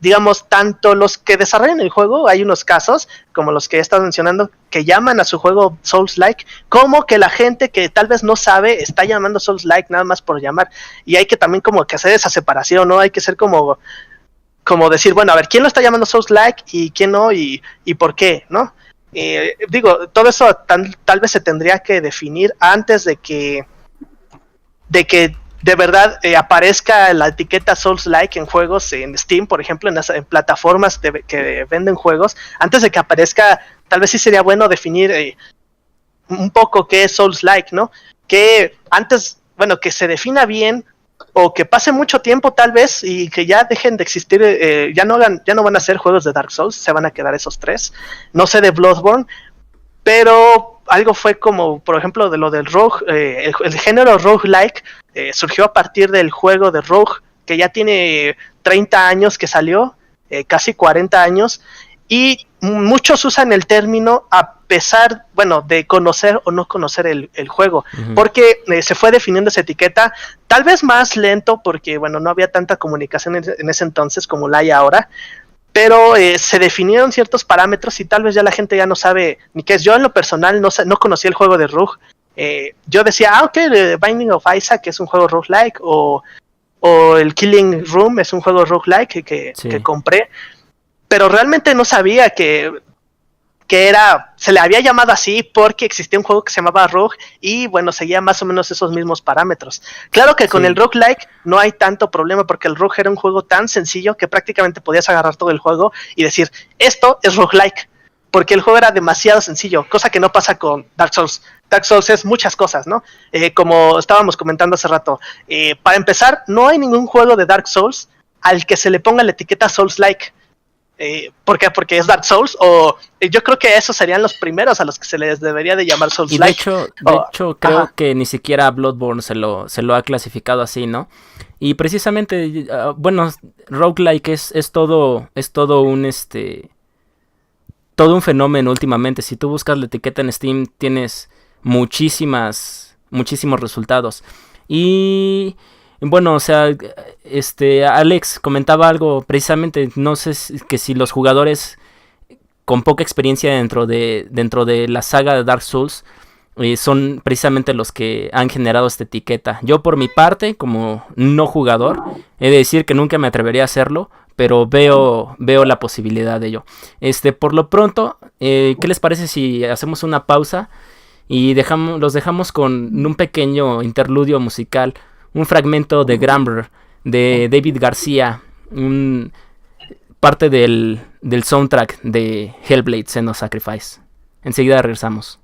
digamos, tanto los que desarrollan el juego, hay unos casos, como los que he estado mencionando, que llaman a su juego Souls-like, como que la gente que tal vez no sabe está llamando Souls-like nada más por llamar. Y hay que también como que hacer esa separación, ¿no? Hay que ser como decir, a ver, ¿quién lo está llamando Souls-like y quién no? Y por qué, ¿no? Digo, todo eso tal vez se tendría que definir antes de que de verdad aparezca la etiqueta Souls-like en juegos en Steam, por ejemplo, en plataformas que venden juegos. Antes de que aparezca, tal vez sí sería bueno definir un poco qué es Souls-like, ¿no? Que antes, bueno, que se defina bien, o que pase mucho tiempo tal vez y que ya dejen de existir, ya no van a ser juegos de Dark Souls, se van a quedar esos 3. No sé de Bloodborne, pero algo fue como, por ejemplo, de lo del Rogue, el género roguelike surgió a partir del juego de Rogue, que ya tiene 30 años que salió, casi 40 años, y muchos usan el término a pesar, bueno, de conocer o no conocer el juego, porque se fue definiendo esa etiqueta, tal vez más lento, porque, bueno, no había tanta comunicación en ese entonces como la hay ahora, pero se definieron ciertos parámetros y tal vez ya la gente ya no sabe ni qué es. Yo en lo personal no conocía el juego de Rogue. Yo decía, ok, Binding of Isaac es un juego roguelike, o el Killing Room es un juego roguelike que compré, pero realmente no sabía que se le había llamado así porque existía un juego que se llamaba Rogue y bueno, seguía más o menos esos mismos parámetros. Claro que con el roguelike no hay tanto problema porque el Rogue era un juego tan sencillo que prácticamente podías agarrar todo el juego y decir, esto es roguelike, porque el juego era demasiado sencillo, cosa que no pasa con Dark Souls. Dark Souls es muchas cosas, ¿no? Como estábamos comentando hace rato, para empezar, no hay ningún juego de Dark Souls al que se le ponga la etiqueta Souls-like. ¿Por qué? Porque es Dark Souls, o yo creo que esos serían los primeros a los que se les debería de llamar Souls-like. Y de hecho creo que ni siquiera Bloodborne se lo ha clasificado así, ¿no? Y precisamente, bueno, roguelike es todo un todo un fenómeno últimamente. Si tú buscas la etiqueta en Steam tienes muchísimos resultados. Y bueno, o sea, Alex comentaba algo precisamente, no sé si los jugadores con poca experiencia dentro de la saga de Dark Souls son precisamente los que han generado esta etiqueta. Yo por mi parte, como no jugador, he de decir que nunca me atrevería a hacerlo, pero veo la posibilidad de ello. Por lo pronto, ¿qué les parece si hacemos una pausa y los dejamos con un pequeño interludio musical? Un fragmento de Gramber de David García, parte del soundtrack de Hellblade: Senua's Sacrifice. Enseguida regresamos.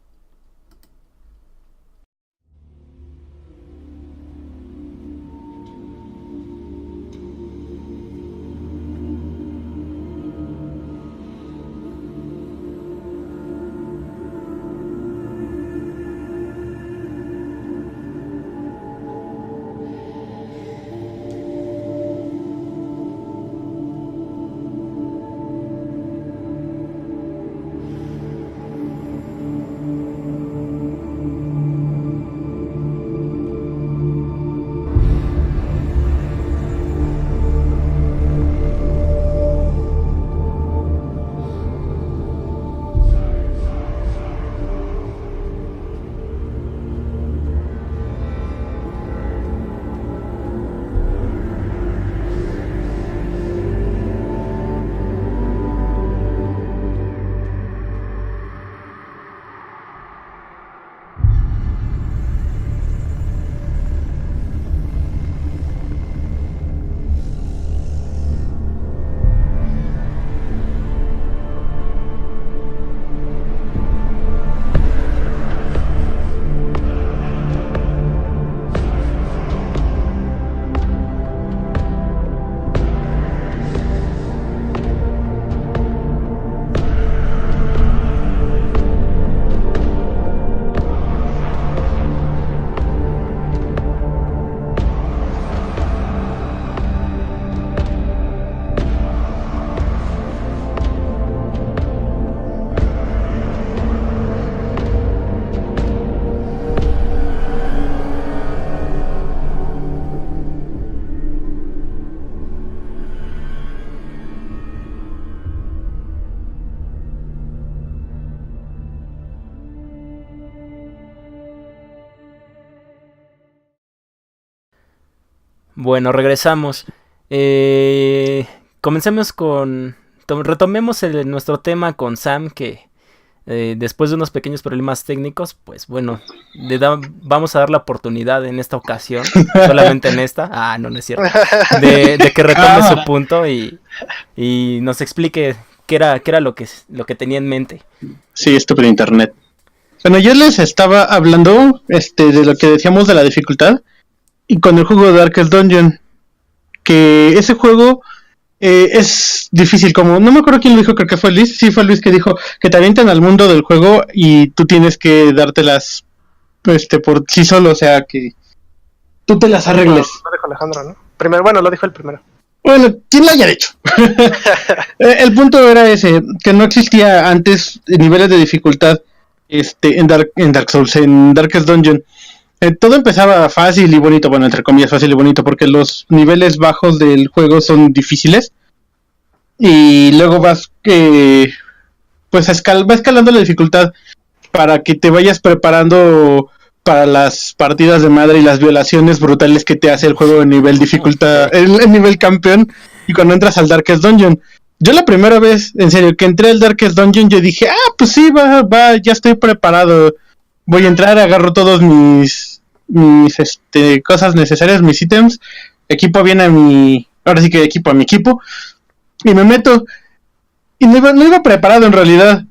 Bueno, regresamos. Comencemos retomemos nuestro tema con Sam, que después de unos pequeños problemas técnicos, pues bueno, vamos a dar la oportunidad en esta ocasión, solamente en esta, no es cierto, de que retome su punto y nos explique qué era lo que tenía en mente. Sí, estúpido internet. Bueno, yo les estaba hablando de lo que decíamos de la dificultad y con el juego de Darkest Dungeon, que ese juego es difícil, como no me acuerdo quién lo dijo, creo que fue Luis, sí fue Luis que dijo que te avientan al mundo del juego y tú tienes que dártelas por sí solo, o sea que tú te las arregles. Lo dijo Alejandro, ¿no? Primero, bueno, lo dijo el primero. Bueno, ¿quién lo haya dicho? El punto era ese, que no existía antes niveles de dificultad en Dark Souls, en Darkest Dungeon. Todo empezaba fácil y bonito, bueno, entre comillas fácil y bonito, porque los niveles bajos del juego son difíciles. Y luego va escalando la dificultad para que te vayas preparando para las partidas de madre y las violaciones brutales que te hace el juego en nivel dificultad, en nivel campeón. Y cuando entras al Darkest Dungeon, yo la primera vez, en serio, que entré al Darkest Dungeon, yo dije, pues sí, va, ya estoy preparado. Voy a entrar, agarro todos mis cosas necesarias, mis ítems, equipo bien ahora sí que equipo a mi equipo, y me meto. Y no iba preparado en realidad.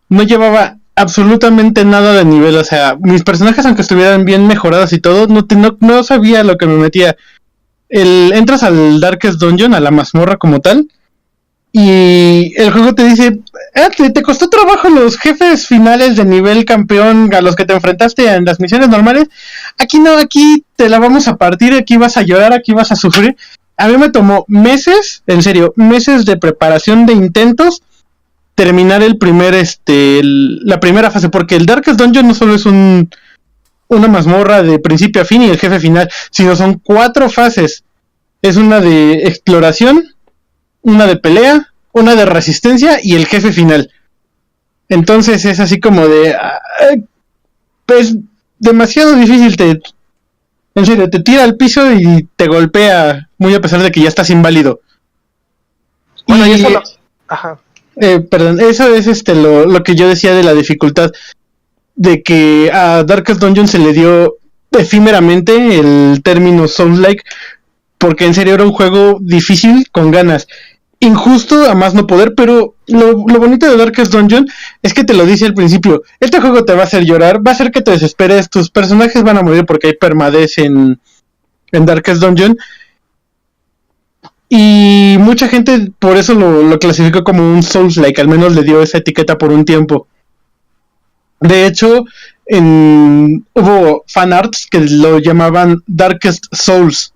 No llevaba absolutamente nada de nivel, o sea, mis personajes, aunque estuvieran bien mejorados y todo, no sabía lo que me metía. Entras al Darkest Dungeon, a la mazmorra como tal, y el juego te dice, te costó trabajo los jefes finales de nivel campeón a los que te enfrentaste en las misiones normales. Aquí no, aquí te la vamos a partir, aquí vas a llorar, aquí vas a sufrir. A mí me tomó meses, en serio, meses de preparación de intentos terminar la primera fase, porque el Darkest Dungeon no solo es una mazmorra de principio a fin y el jefe final, sino son 4 fases. Es una de exploración, una de pelea, una de resistencia y el jefe final. Entonces es así como de pues demasiado difícil, en serio, te tira al piso y te golpea, muy a pesar de que ya estás inválido. Bueno, y eso Ajá. Perdón, eso es lo que yo decía de la dificultad, de que a Darkest Dungeon se le dio efímeramente el término Souls-like, porque en serio era un juego difícil con ganas, injusto a más no poder, pero lo bonito de Darkest Dungeon es que te lo dice al principio, este juego te va a hacer llorar, va a hacer que te desesperes, tus personajes van a morir porque hay permadez en Darkest Dungeon. Y mucha gente por eso lo clasificó como un Souls-like, al menos le dio esa etiqueta por un tiempo. De hecho, hubo fanarts que lo llamaban Darkest Souls,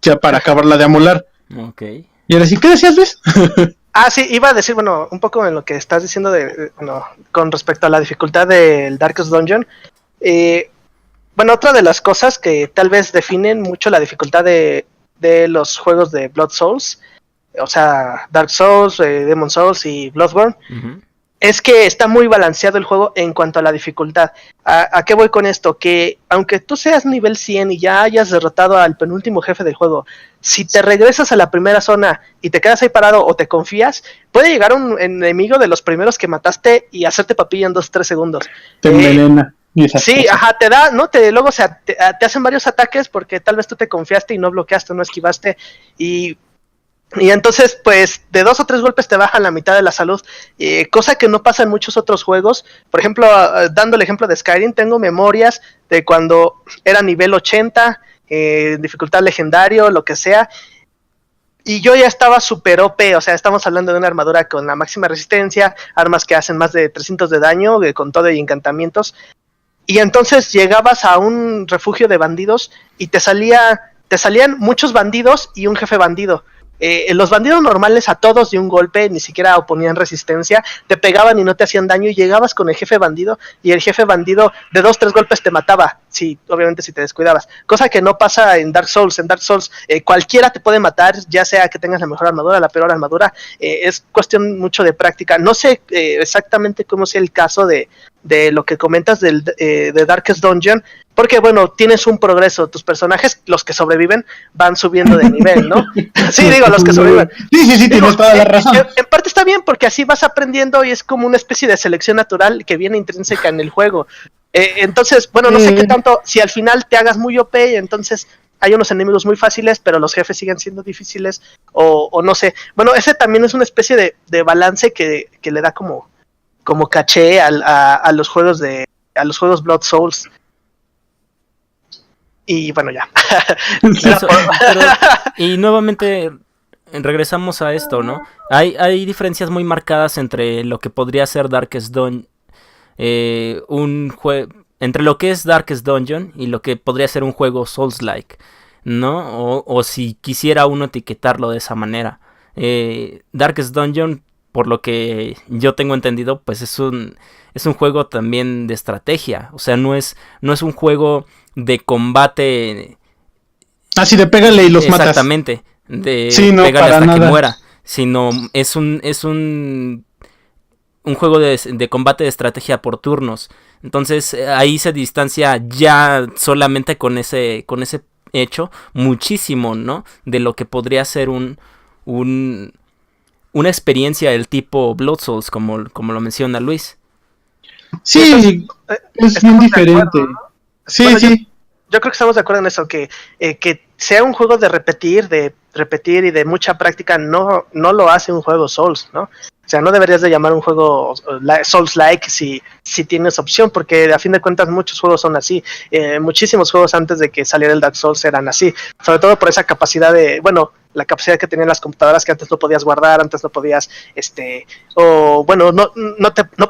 ya para acabarla de amolar. Ok. Y ahora sí, ¿qué decías, Luis? Sí, iba a decir, bueno, un poco en lo que estás diciendo con respecto a la dificultad del Darkest Dungeon. Bueno, otra de las cosas que tal vez definen mucho la dificultad de los juegos de Blood Souls, o sea, Dark Souls, Demon Souls y Bloodborne, es que está muy balanceado el juego en cuanto a la dificultad. ¿A qué voy con esto? Que aunque tú seas nivel 100 y ya hayas derrotado al penúltimo jefe del juego, si te regresas a la primera zona y te quedas ahí parado o te confías, puede llegar un enemigo de los primeros que mataste y hacerte papilla en 2-3 segundos. Te envenena. Sí, ajá, te da, ¿no? Luego, o sea, te hacen varios ataques porque tal vez tú te confiaste y no bloqueaste, no esquivaste, y entonces, pues, de 2 o 3 golpes te bajan la mitad de la salud, cosa que no pasa en muchos otros juegos. Por ejemplo, dando el ejemplo de Skyrim, tengo memorias de cuando era nivel 80, dificultad legendario, lo que sea, y yo ya estaba super OP, o sea, estamos hablando de una armadura con la máxima resistencia, armas que hacen más de 300 de daño, con todo y encantamientos. Y entonces llegabas a un refugio de bandidos y te salían muchos bandidos y un jefe bandido. Los bandidos normales a todos de un golpe, ni siquiera oponían resistencia, te pegaban y no te hacían daño, y llegabas con el jefe bandido y el jefe bandido de 2-3 golpes te mataba, obviamente si te descuidabas, cosa que no pasa en Dark Souls. En Dark Souls cualquiera te puede matar, ya sea que tengas la mejor armadura, la peor armadura, es cuestión mucho de práctica. No sé exactamente cómo sea el caso de de lo que comentas de Darkest Dungeon, porque bueno, tienes un progreso, tus personajes, los que sobreviven, van subiendo de nivel, ¿no? Sí, digo, los que sobreviven. Sí, Digo, tienes toda la razón. En parte está bien, porque así vas aprendiendo y es como una especie de selección natural que viene intrínseca en el juego. Entonces, bueno, no sé qué tanto, si al final te hagas muy OP, entonces hay unos enemigos muy fáciles, pero los jefes siguen siendo difíciles, o no sé. Bueno, ese también es una especie de balance que le da como caché a los juegos a los juegos Blood Souls. Y bueno, ya. Y nuevamente regresamos a esto, ¿no? Hay diferencias muy marcadas entre lo que podría ser Darkest Dungeon, entre lo que es Darkest Dungeon y lo que podría ser un juego Souls-like, ¿no? O si quisiera uno etiquetarlo de esa manera. Darkest Dungeon, por lo que yo tengo entendido, pues es un juego también de estrategia. O sea, no es un juego de combate. Así de pégale y los matas. Exactamente. De sí, no, pégale hasta nada. que muera. Sino es un juego de combate de estrategia por turnos. Entonces ahí se distancia ya solamente con ese hecho muchísimo, ¿no? De lo que podría ser una experiencia del tipo Blood Souls, como lo menciona Luis. Sí, es muy diferente. Sí, bueno, sí. Yo creo que estamos de acuerdo en eso, que sea un juego de repetir y de mucha práctica no lo hace un juego Souls, ¿no? O sea, no deberías de llamar un juego Souls-like si tienes opción, porque a fin de cuentas muchos juegos son así. Muchísimos juegos antes de que saliera el Dark Souls eran así, sobre todo por esa capacidad la capacidad que tenían las computadoras, que antes no podías guardar, antes no podías, no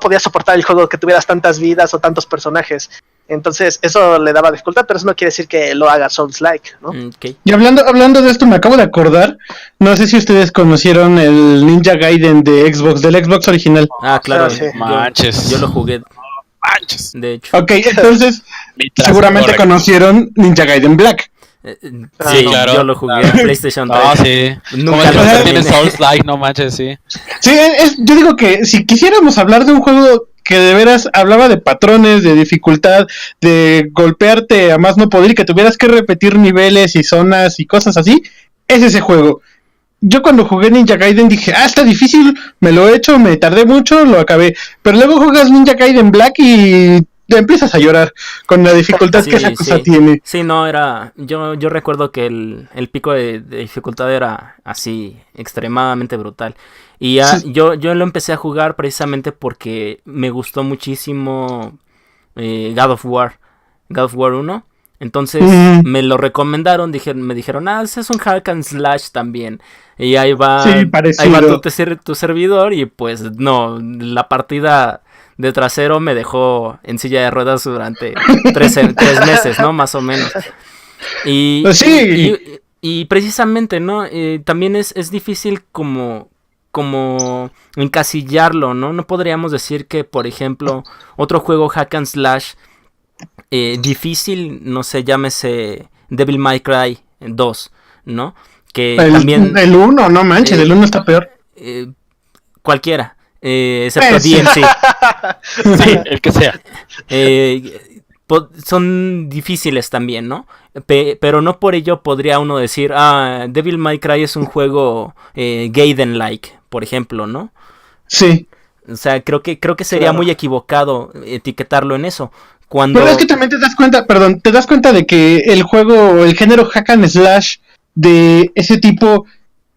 podías soportar el juego que tuvieras tantas vidas o tantos personajes. Entonces eso le daba dificultad, pero eso no quiere decir que lo haga Souls-like, ¿no? Okay. Y hablando de esto, me acabo de acordar, no sé si ustedes conocieron el Ninja Gaiden de Xbox, del Xbox original. Ah, claro, Sí. Manches. Yo lo jugué, Manches. de hecho. Ok, entonces seguramente conocieron Ninja Gaiden Black. Sí, no, claro. Yo lo jugué en PlayStation 3. Ah, sí. Nunca Como lo el tiene terminé. Souls-like, no manches, sí. Sí, yo digo que si quisiéramos hablar de un juego que de veras hablaba de patrones, de dificultad, de golpearte a más no poder y que tuvieras que repetir niveles y zonas y cosas así, es ese juego. Yo cuando jugué Ninja Gaiden dije, está difícil, me lo he hecho, me tardé mucho, lo acabé. Pero luego juegas Ninja Gaiden Black y te empiezas a llorar con la dificultad que esa cosa tiene. Sí, no, yo recuerdo que el pico de dificultad era así, extremadamente brutal. Y Sí. yo lo empecé a jugar precisamente porque me gustó muchísimo God of War 1. Entonces me lo recomendaron, me dijeron, ese es un hack and slash también. Y ahí va, Sí, parecido. tu servidor y pues no, la partida de trasero me dejó en silla de ruedas durante 3 meses, ¿no? Más o menos. Y, Pues sí. y precisamente, ¿no? También es difícil como encasillarlo, ¿no? No podríamos decir que, por ejemplo, otro juego hack and slash difícil, no sé, llámese Devil May Cry 2, ¿no? Que también... El 1, no manches, el 1 está peor. Cualquiera, excepto DMC. Sí, el que sea. Son difíciles también, ¿no? Pero no por ello podría uno decir, Devil May Cry es un juego Gaiden-like, por ejemplo, ¿no? Sí. O sea, creo que sería muy equivocado etiquetarlo en eso. Pero es que también te das cuenta de que el género hack and slash de ese tipo,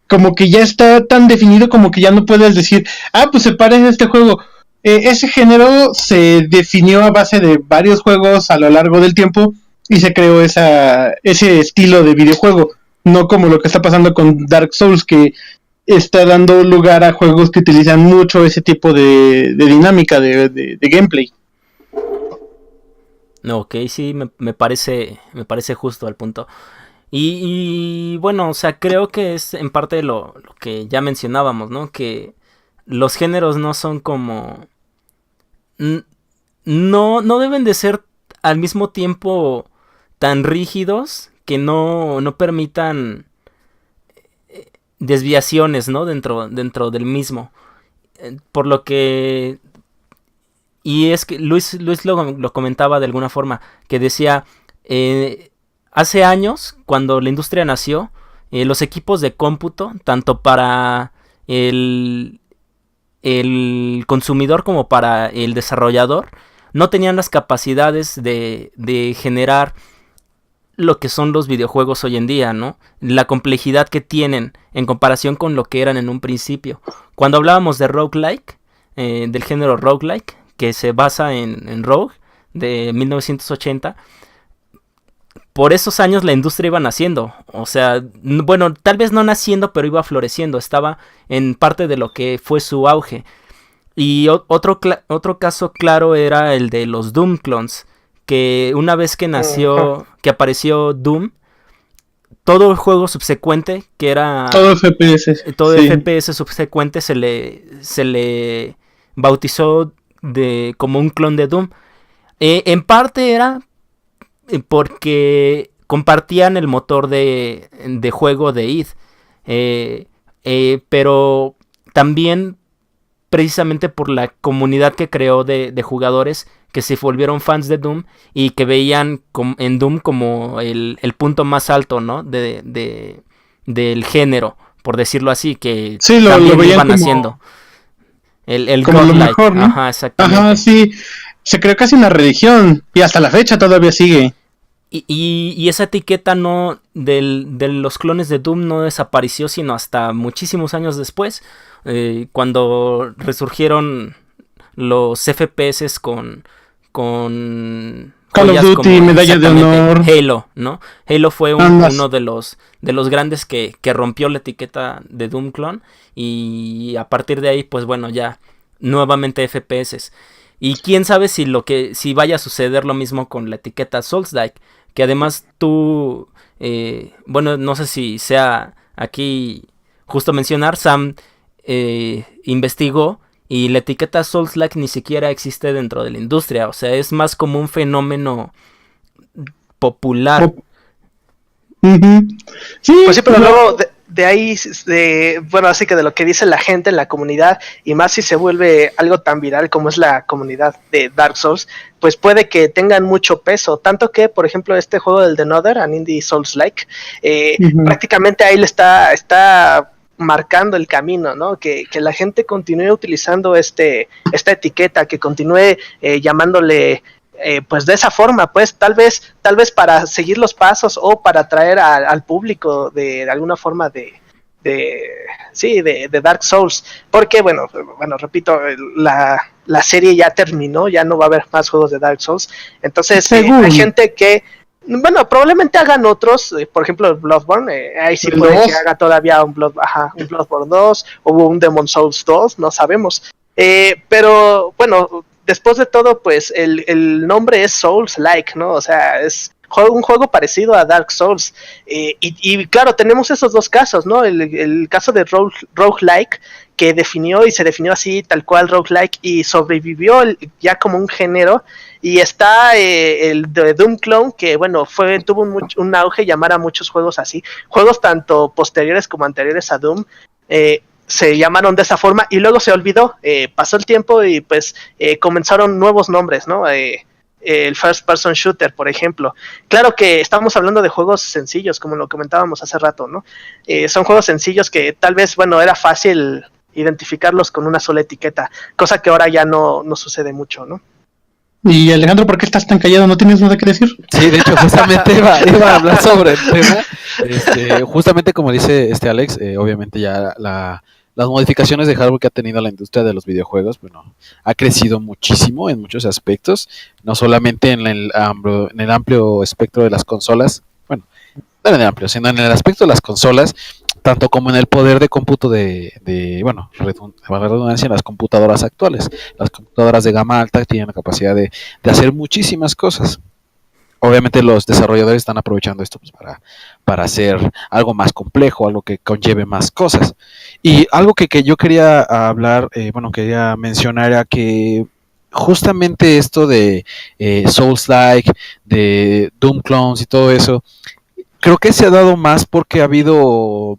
como que ya está tan definido como que ya no puedes decir, pues se parece a este juego. Ese género se definió a base de varios juegos a lo largo del tiempo y se creó ese estilo de videojuego, no como lo que está pasando con Dark Souls, que está dando lugar a juegos que utilizan mucho ese tipo de dinámica de gameplay. Ok, sí, me parece justo al punto. Y bueno, o sea, creo que es en parte lo que ya mencionábamos, ¿no? Que los géneros no son como... No deben de ser al mismo tiempo tan rígidos que no permitan desviaciones, ¿no? Dentro del mismo. Por lo que y es que Luis lo comentaba de alguna forma, que decía, hace años, cuando la industria nació, los equipos de cómputo, tanto para el consumidor como para el desarrollador, no tenían las capacidades de generar lo que son los videojuegos hoy en día, ¿no? La complejidad que tienen en comparación con lo que eran en un principio. Cuando hablábamos de roguelike, del género roguelike, que se basa en Rogue, de 1980, por esos años la industria iba naciendo. O sea, bueno, tal vez no naciendo, pero iba floreciendo. Estaba en parte de lo que fue su auge. Y otro caso claro era el de los Doom clones, que una vez que nació, que apareció Doom, todo el juego subsecuente, que era... Todo FPS. Todo sí. FPS subsecuente se le bautizó como un clon de Doom. En parte era porque compartían el motor de juego de id. Pero también precisamente por la comunidad que creó de jugadores que se volvieron fans de Doom y que veían en Doom como el punto más alto, ¿no? Del género, por decirlo así, que sí, también lo iban como, haciendo. El como lo mejor, ¿no? Ajá, exactamente. Ajá, sí. Se creó casi una religión y hasta la fecha todavía sigue. Y esa etiqueta no de los clones de Doom no desapareció sino hasta muchísimos años después, cuando resurgieron los FPS con Call of Duty, medallas de honor, Halo, ¿no? Halo fue uno de los grandes que rompió la etiqueta de Doom clone, y a partir de ahí, pues bueno, ya nuevamente FPS. Y quién sabe si vaya a suceder lo mismo con la etiqueta Souls-like, que además tú, bueno, no sé si sea aquí justo mencionar, Sam investigó, y la etiqueta Souls-like ni siquiera existe dentro de la industria. O sea, es más como un fenómeno popular. Sí, pues sí, pero luego de ahí, bueno, así que de lo que dice la gente en la comunidad, y más si se vuelve algo tan viral como es la comunidad de Dark Souls, pues puede que tengan mucho peso. Tanto que, por ejemplo, este juego del The Another, an indie Souls-like, prácticamente ahí le está marcando el camino, ¿no? Que la gente continúe utilizando esta etiqueta, que continúe llamándole pues de esa forma, pues tal vez para seguir los pasos o para atraer al público de alguna forma de Dark Souls, porque bueno, repito, la serie ya terminó, ya no va a haber más juegos de Dark Souls, entonces hay gente que, bueno, probablemente hagan otros, por ejemplo el Bloodborne, ahí sí puede que haga todavía un Bloodborne 2 o un Demon Souls 2, no sabemos, pero bueno, después de todo, pues el nombre es Souls-like, ¿no? O sea, es un juego parecido a Dark Souls. Y claro, tenemos esos dos casos, ¿no? El caso de roguelike, que se definió así, tal cual roguelike, y sobrevivió ya como un género. Y está el de Doom Clone, que bueno, tuvo un auge, llamar a muchos juegos así. Juegos tanto posteriores como anteriores a Doom. Se llamaron de esa forma y luego se olvidó, pasó el tiempo y pues comenzaron nuevos nombres, ¿no? El First Person Shooter, por ejemplo. Claro que estamos hablando de juegos sencillos, como lo comentábamos hace rato, ¿no? Son juegos sencillos que tal vez, bueno, era fácil identificarlos con una sola etiqueta, cosa que ahora ya no sucede mucho, ¿no? Y Alejandro, ¿por qué estás tan callado? ¿No tienes nada que decir? Sí, de hecho, justamente iba a hablar sobre el tema. Justamente como dice Alex, obviamente ya las modificaciones de hardware que ha tenido la industria de los videojuegos, bueno, ha crecido muchísimo en muchos aspectos, no solamente en el amplio espectro de las consolas, bueno, no en el amplio, sino en el aspecto de las consolas, tanto como en el poder de cómputo bueno, redundancia en las computadoras actuales. Las computadoras de gama alta tienen la capacidad de hacer muchísimas cosas. Obviamente los desarrolladores están aprovechando esto pues, para hacer algo más complejo, algo que conlleve más cosas. Y algo que yo quería hablar, quería mencionar era que justamente esto de Souls-like, de Doom clones y todo eso, creo que se ha dado más porque ha habido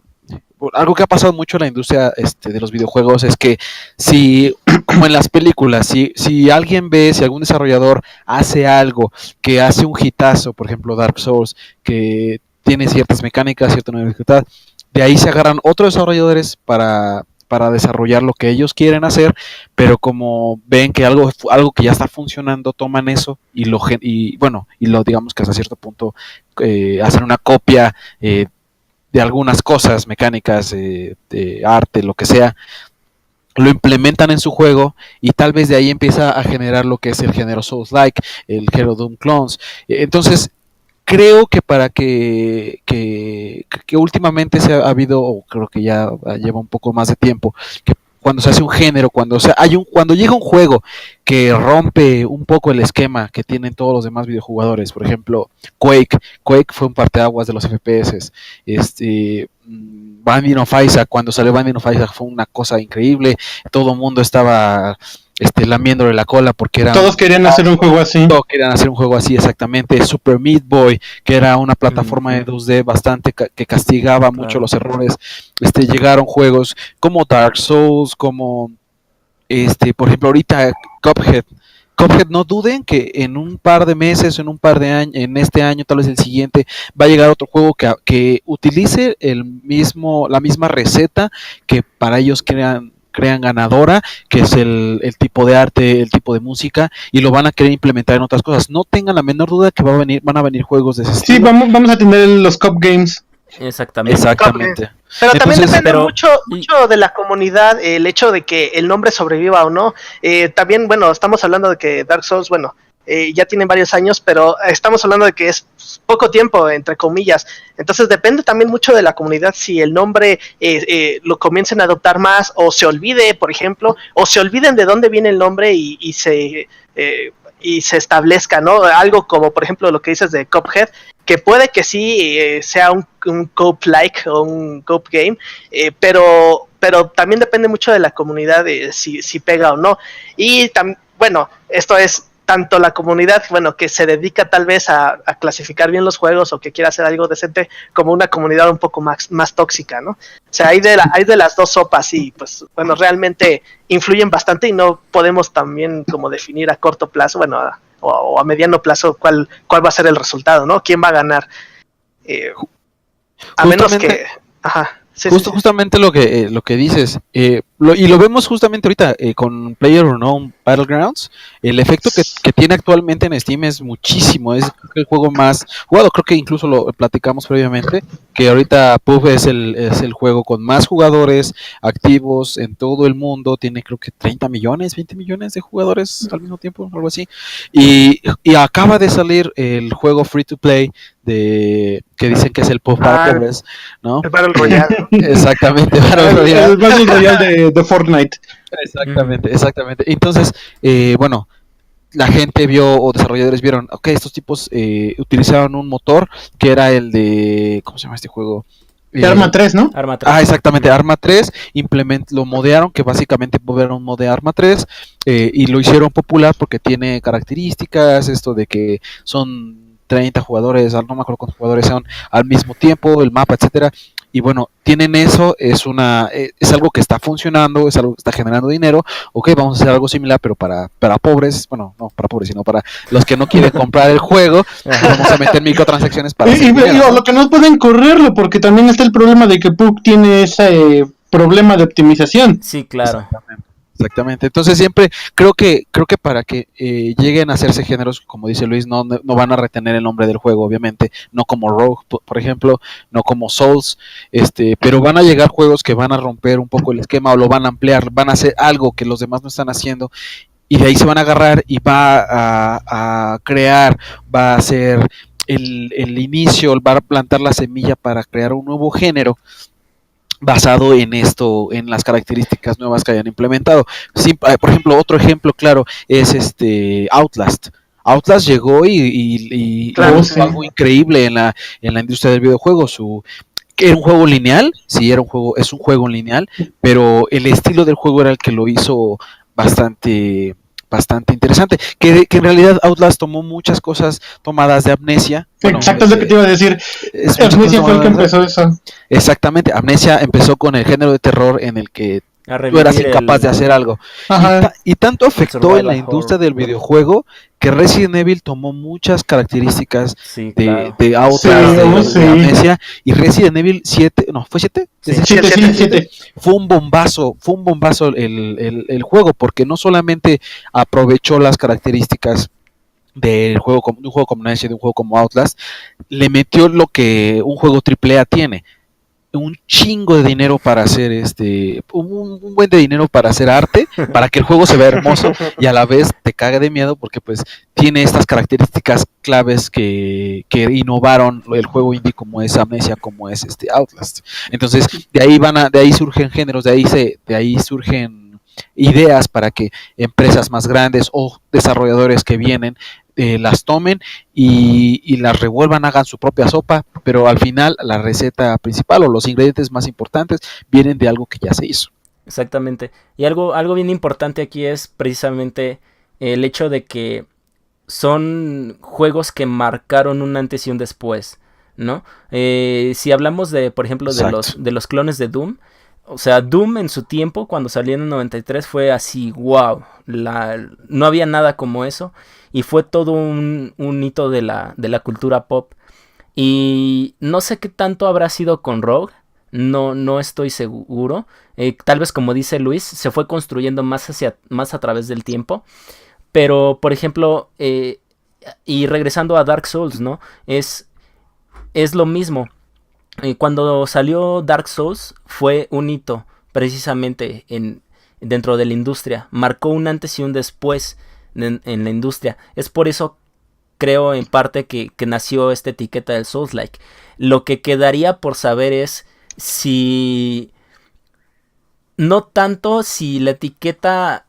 algo que ha pasado mucho en la industria de los videojuegos es que si, como en las películas, si alguien ve, si algún desarrollador hace algo que hace un hitazo, por ejemplo Dark Souls, que tiene ciertas mecánicas, cierta dificultad, de ahí se agarran otros desarrolladores para desarrollar lo que ellos quieren hacer, pero como ven que algo que ya está funcionando, toman eso y lo digamos que hasta cierto punto hacen una copia de algunas cosas mecánicas, de arte, lo que sea, lo implementan en su juego y tal vez de ahí empieza a generar lo que es el género Souls-like, el género Doom Clones. Entonces, creo que para que últimamente se ha habido, o creo que ya lleva un poco más de tiempo, que cuando se hace un género, cuando llega un juego que rompe un poco el esquema que tienen todos los demás videojugadores, por ejemplo, Quake fue un parteaguas de los FPS, Binding of Isaac, cuando salió Binding of Isaac fue una cosa increíble, todo el mundo estaba lamiéndole la cola porque era... Todos querían hacer un juego así. Todos querían hacer un juego así, exactamente. Super Meat Boy, que era una plataforma de 2D bastante que castigaba mucho los errores. Llegaron juegos como Dark Souls, como por ejemplo ahorita Cuphead. No duden que en un par de meses, en un par de años, en este año, tal vez el siguiente, va a llegar otro juego que utilice la misma receta que para ellos crean ganadora, que es el tipo de arte, el tipo de música, y lo van a querer implementar en otras cosas. No tengan la menor duda que van a venir juegos de ese estilo. Sí, vamos a tener los Cup Games. Exactamente. Pero también depende pero- mucho de la comunidad, el hecho de que el nombre sobreviva o no. También, bueno, estamos hablando de que Dark Souls, bueno, ya tienen varios años, pero estamos hablando de que es poco tiempo, entre comillas. Entonces depende también mucho de la comunidad si el nombre lo comiencen a adoptar más o se olvide, por ejemplo, o se olviden de dónde viene el nombre y se establezca, ¿no? Algo como, por ejemplo, lo que dices de Cuphead, que puede que sí sea un coop-like o un coop game, pero también depende mucho de la comunidad de si pega o no. Y bueno, esto es tanto la comunidad, bueno, que se dedica tal vez a clasificar bien los juegos o que quiera hacer algo decente, como una comunidad un poco más tóxica, ¿no? O sea, hay de las dos sopas y, pues, bueno, realmente influyen bastante y no podemos también como definir a corto plazo, bueno, o a mediano plazo cuál va a ser el resultado, ¿no? ¿Quién va a ganar? A menos que... Ajá. Sí, Justamente lo que dices, y lo vemos justamente ahorita con PlayerUnknown's Battlegrounds. El efecto que tiene actualmente en Steam es muchísimo, es el juego más jugado. Creo que incluso lo platicamos previamente, que ahorita PUBG es el juego con más jugadores activos en todo el mundo. Tiene creo que 30 millones, 20 millones de jugadores al mismo tiempo, algo así. Y acaba de salir el juego free to play que dicen que es el PUBG para pobres, ¿no? El Battle Royale. Exactamente, Battle Royale. El Battle Royale de Fortnite. Exactamente. Entonces, bueno, la gente vio, o desarrolladores vieron, ok, estos tipos utilizaron un motor que era el de, ¿cómo se llama este juego? De Arma 3, ¿no? Arma 3. Exactamente, Arma 3, lo modearon, que básicamente era un mod de Arma 3, y lo hicieron popular porque tiene características, esto de que son 30 jugadores, no me acuerdo cuántos jugadores son al mismo tiempo, el mapa, etcétera. Y bueno, tienen eso, es algo que está funcionando, es algo que está generando dinero. Ok, vamos a hacer algo similar, pero para pobres, bueno, no para pobres, sino para los que no quieren comprar el juego, vamos a meter microtransacciones para y lo que no pueden correrlo, porque también está el problema de que PUBG tiene ese problema de optimización. Sí, claro. Exactamente. Entonces siempre creo que para que lleguen a hacerse géneros, como dice Luis, no van a retener el nombre del juego, obviamente, no como Rogue, por ejemplo, no como Souls, pero van a llegar juegos que van a romper un poco el esquema o lo van a ampliar, van a hacer algo que los demás no están haciendo, y de ahí se van a agarrar y va a crear, va a ser el inicio, va a plantar la semilla para crear un nuevo género basado en en las características nuevas que hayan implementado. Sí, por ejemplo, otro ejemplo claro es Outlast. Outlast llegó y claro, fue algo increíble en la industria del videojuego. Era un juego lineal, sí, es un juego lineal, pero el estilo del juego era el que lo hizo bastante bastante interesante. Que en realidad Outlast tomó muchas cosas tomadas de Amnesia. Bueno, Exacto, es lo que te iba a decir. Amnesia fue el que empezó eso. Exactamente, Amnesia empezó con el género de terror en el que tú eras incapaz de hacer algo. Y tanto afectó en la industria del videojuego que Resident Evil tomó muchas características de Outlast, de Amnesia, y Resident Evil 7, no, ¿fue 7? Sí, 7. Fue un bombazo el juego, porque no solamente aprovechó las características de un juego como Amnesia, de un juego como Outlast, le metió lo que un juego AAA tiene, un chingo de dinero para hacer un buen de dinero para hacer arte, para que el juego se vea hermoso y a la vez te caga de miedo, porque pues tiene estas características claves que innovaron el juego indie, como es Amnesia, como es Outlast. Entonces de ahí surgen géneros, de ahí surgen ideas para que empresas más grandes o desarrolladores que vienen las tomen y las revuelvan, hagan su propia sopa, pero al final la receta principal o los ingredientes más importantes vienen de algo que ya se hizo. Exactamente. Y algo bien importante aquí es precisamente el hecho de que son juegos que marcaron un antes y un después, ¿no? Si hablamos por ejemplo, de los clones de Doom, o sea, Doom en su tiempo, cuando salió en el 93, fue así, wow, no había nada como eso, y fue todo un hito de la cultura pop. Y no sé qué tanto habrá sido con Rogue, no estoy seguro. Tal vez, como dice Luis, se fue construyendo más a través del tiempo. Pero, por ejemplo, y regresando a Dark Souls, ¿no? Es lo mismo. Cuando salió Dark Souls fue un hito, precisamente dentro de la industria. Marcó un antes y un después en la industria. Es por eso, creo, en parte que nació esta etiqueta del Souls-like. Lo que quedaría por saber es si... No tanto si la etiqueta...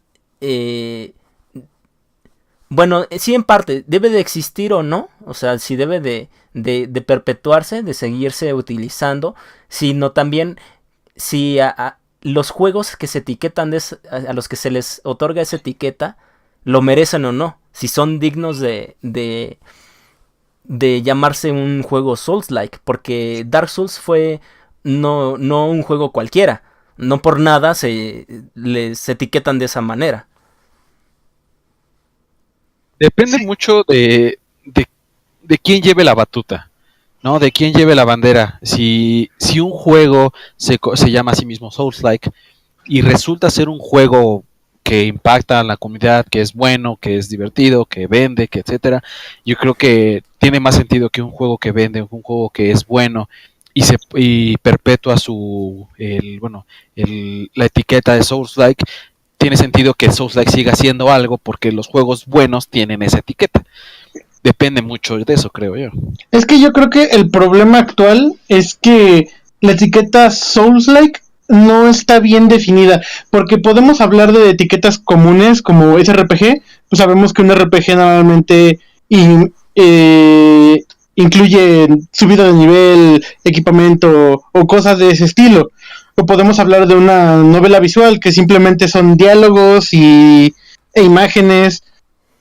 bueno, sí, en parte, debe de existir o no, o sea, si debe de perpetuarse, de seguirse utilizando, sino también si a los juegos que se etiquetan, a los que se les otorga esa etiqueta, lo merecen o no, si son dignos de llamarse un juego Souls-like, porque Dark Souls fue no un juego cualquiera, no por nada les etiquetan de esa manera. Depende mucho de quién lleve la batuta, ¿no? De quién lleve la bandera. Si un juego se llama a sí mismo Souls-like y resulta ser un juego que impacta a la comunidad, que es bueno, que es divertido, que vende, que etcétera, yo creo que tiene más sentido que un juego que vende, un juego que es bueno y perpetúa la etiqueta de Souls-like. Tiene sentido que Souls-like siga siendo algo porque los juegos buenos tienen esa etiqueta. Depende mucho de eso, creo yo. Es que yo creo que el problema actual es que la etiqueta Souls-like no está bien definida, porque podemos hablar de etiquetas comunes como SRPG, pues sabemos que un RPG normalmente incluye subida de nivel, equipamiento o cosas de ese estilo. O podemos hablar de una novela visual que simplemente son diálogos e imágenes,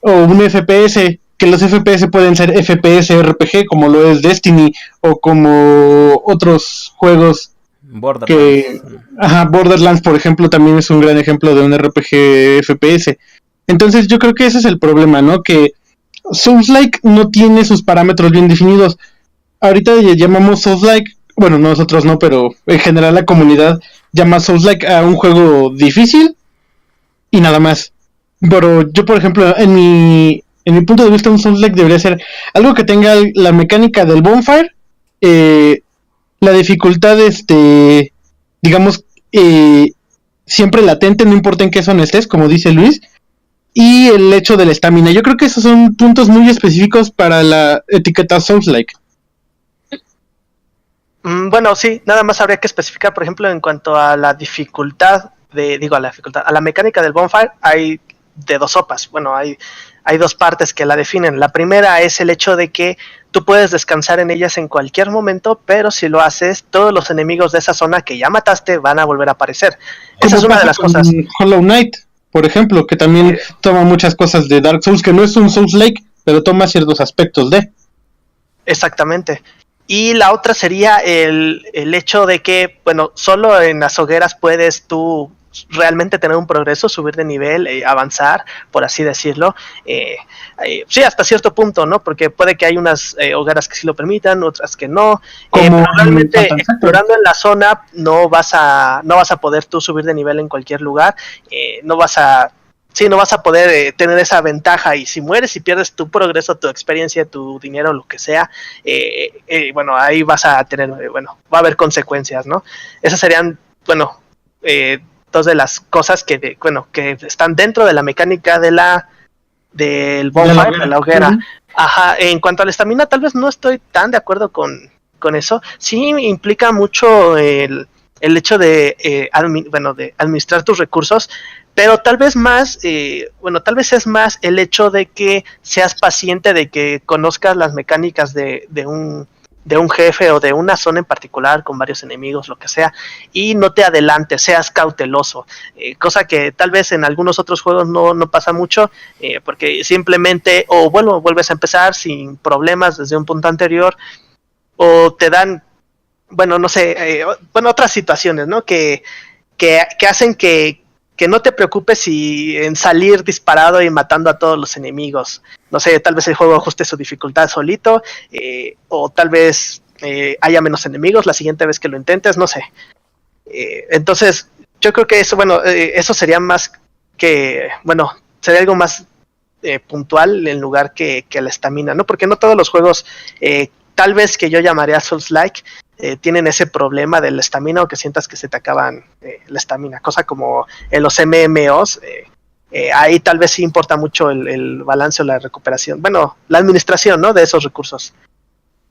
o un FPS, que los FPS pueden ser FPS RPG como lo es Destiny o como otros juegos Borderlands, por ejemplo, también es un gran ejemplo de un RPG FPS. Entonces yo creo que ese es el problema, ¿no? Que Souls-like no tiene sus parámetros bien definidos. Ahorita llamamos Souls-like, bueno, nosotros no, pero en general la comunidad llama Souls-like a un juego difícil y nada más. Pero yo, por ejemplo, en mi punto de vista, un Souls-like debería ser algo que tenga la mecánica del bonfire, la dificultad, digamos, siempre latente, no importa en qué zona estés, como dice Luis, y el hecho de la estamina. Yo creo que esos son puntos muy específicos para la etiqueta Souls-like. Bueno, sí, nada más habría que especificar, por ejemplo, en cuanto a la dificultad, a la mecánica del bonfire, hay de dos sopas. Bueno, hay dos partes que la definen. La primera es el hecho de que tú puedes descansar en ellas en cualquier momento, pero si lo haces, todos los enemigos de esa zona que ya mataste van a volver a aparecer. Esa es una de las cosas. Hollow Knight. por ejemplo, que también toma muchas cosas de Dark Souls, que no es un Souls-like, pero toma ciertos aspectos de. Exactamente. Y la otra sería el hecho de que, bueno, solo en las hogueras puedes tú realmente tener un progreso, subir de nivel, avanzar, por así decirlo. Sí, hasta cierto punto, ¿no? Porque puede que hay unas hogueras que sí lo permitan, otras que no. Pero realmente explorando en la zona no vas a poder tú subir de nivel en cualquier lugar. No vas a poder tener esa ventaja, y si mueres y pierdes tu progreso, tu experiencia, tu dinero, lo que sea, bueno, ahí vas a tener, va a haber consecuencias, ¿no? Esas serían, dos de las cosas que están dentro de la mecánica del bonfire, de la hoguera. Uh-huh. Ajá, en cuanto a la estamina, tal vez no estoy tan de acuerdo con eso. Sí implica mucho el hecho de administrar tus recursos, pero tal vez más, tal vez es más el hecho de que seas paciente, de que conozcas las mecánicas de un jefe o de una zona en particular con varios enemigos, lo que sea, y no te adelantes, seas cauteloso, cosa que tal vez en algunos otros juegos no pasa mucho, porque simplemente vuelves a empezar sin problemas desde un punto anterior, o te dan, otras situaciones, ¿no? Que hacen que no te preocupes en salir disparado y matando a todos los enemigos. No sé, tal vez el juego ajuste su dificultad solito, o tal vez haya menos enemigos la siguiente vez que lo intentes, no sé. Entonces, yo creo que eso, eso sería más que, sería algo más puntual en lugar que la estamina, ¿no? Porque no todos los juegos, tal vez que yo llamaría Souls-like, tienen ese problema de la estamina, o que sientas que se te acaban la estamina, cosa como en los MMOs, ahí tal vez sí importa mucho el balance o la recuperación, la administración, ¿no? De esos recursos.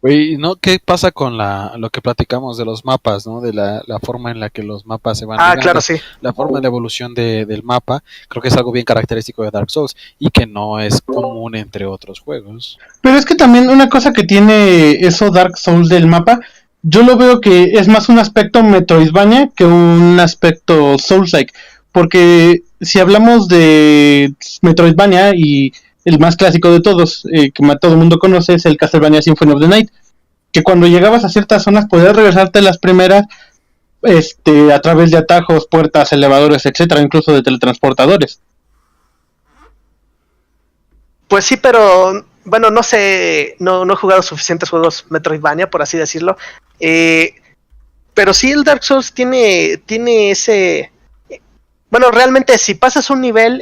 Oye, ¿no? ¿Qué pasa con lo que platicamos de los mapas, ¿no? De la forma en la que los mapas se van ligando, claro, sí. La forma de evolución del mapa, creo que es algo bien característico de Dark Souls y que no es común entre otros juegos. Pero es que también una cosa que tiene eso Dark Souls del mapa, yo lo veo que es más un aspecto Metroidvania que un aspecto Souls-like, porque si hablamos de Metroidvania, y el más clásico de todos, que todo el mundo conoce, es el Castlevania Symphony of the Night, que cuando llegabas a ciertas zonas podías regresarte las primeras a través de atajos, puertas, elevadores, etcétera, incluso de teletransportadores. Pues sí, pero no sé, no he jugado suficientes juegos Metroidvania, por así decirlo, pero sí el Dark Souls tiene ese, realmente si pasas un nivel,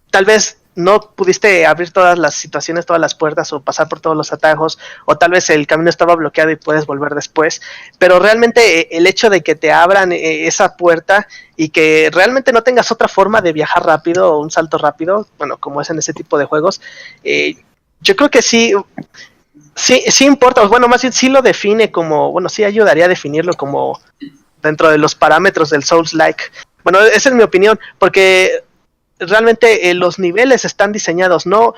tal vez no pudiste abrir todas las situaciones, todas las puertas, o pasar por todos los atajos, o tal vez el camino estaba bloqueado y puedes volver después, pero realmente el hecho de que te abran esa puerta y que realmente no tengas otra forma de viajar rápido o un salto rápido, como es en ese tipo de juegos, yo creo que sí importa, más bien sí lo define como, sí ayudaría a definirlo como dentro de los parámetros del Souls-like. Esa es mi opinión, porque realmente los niveles están diseñados, no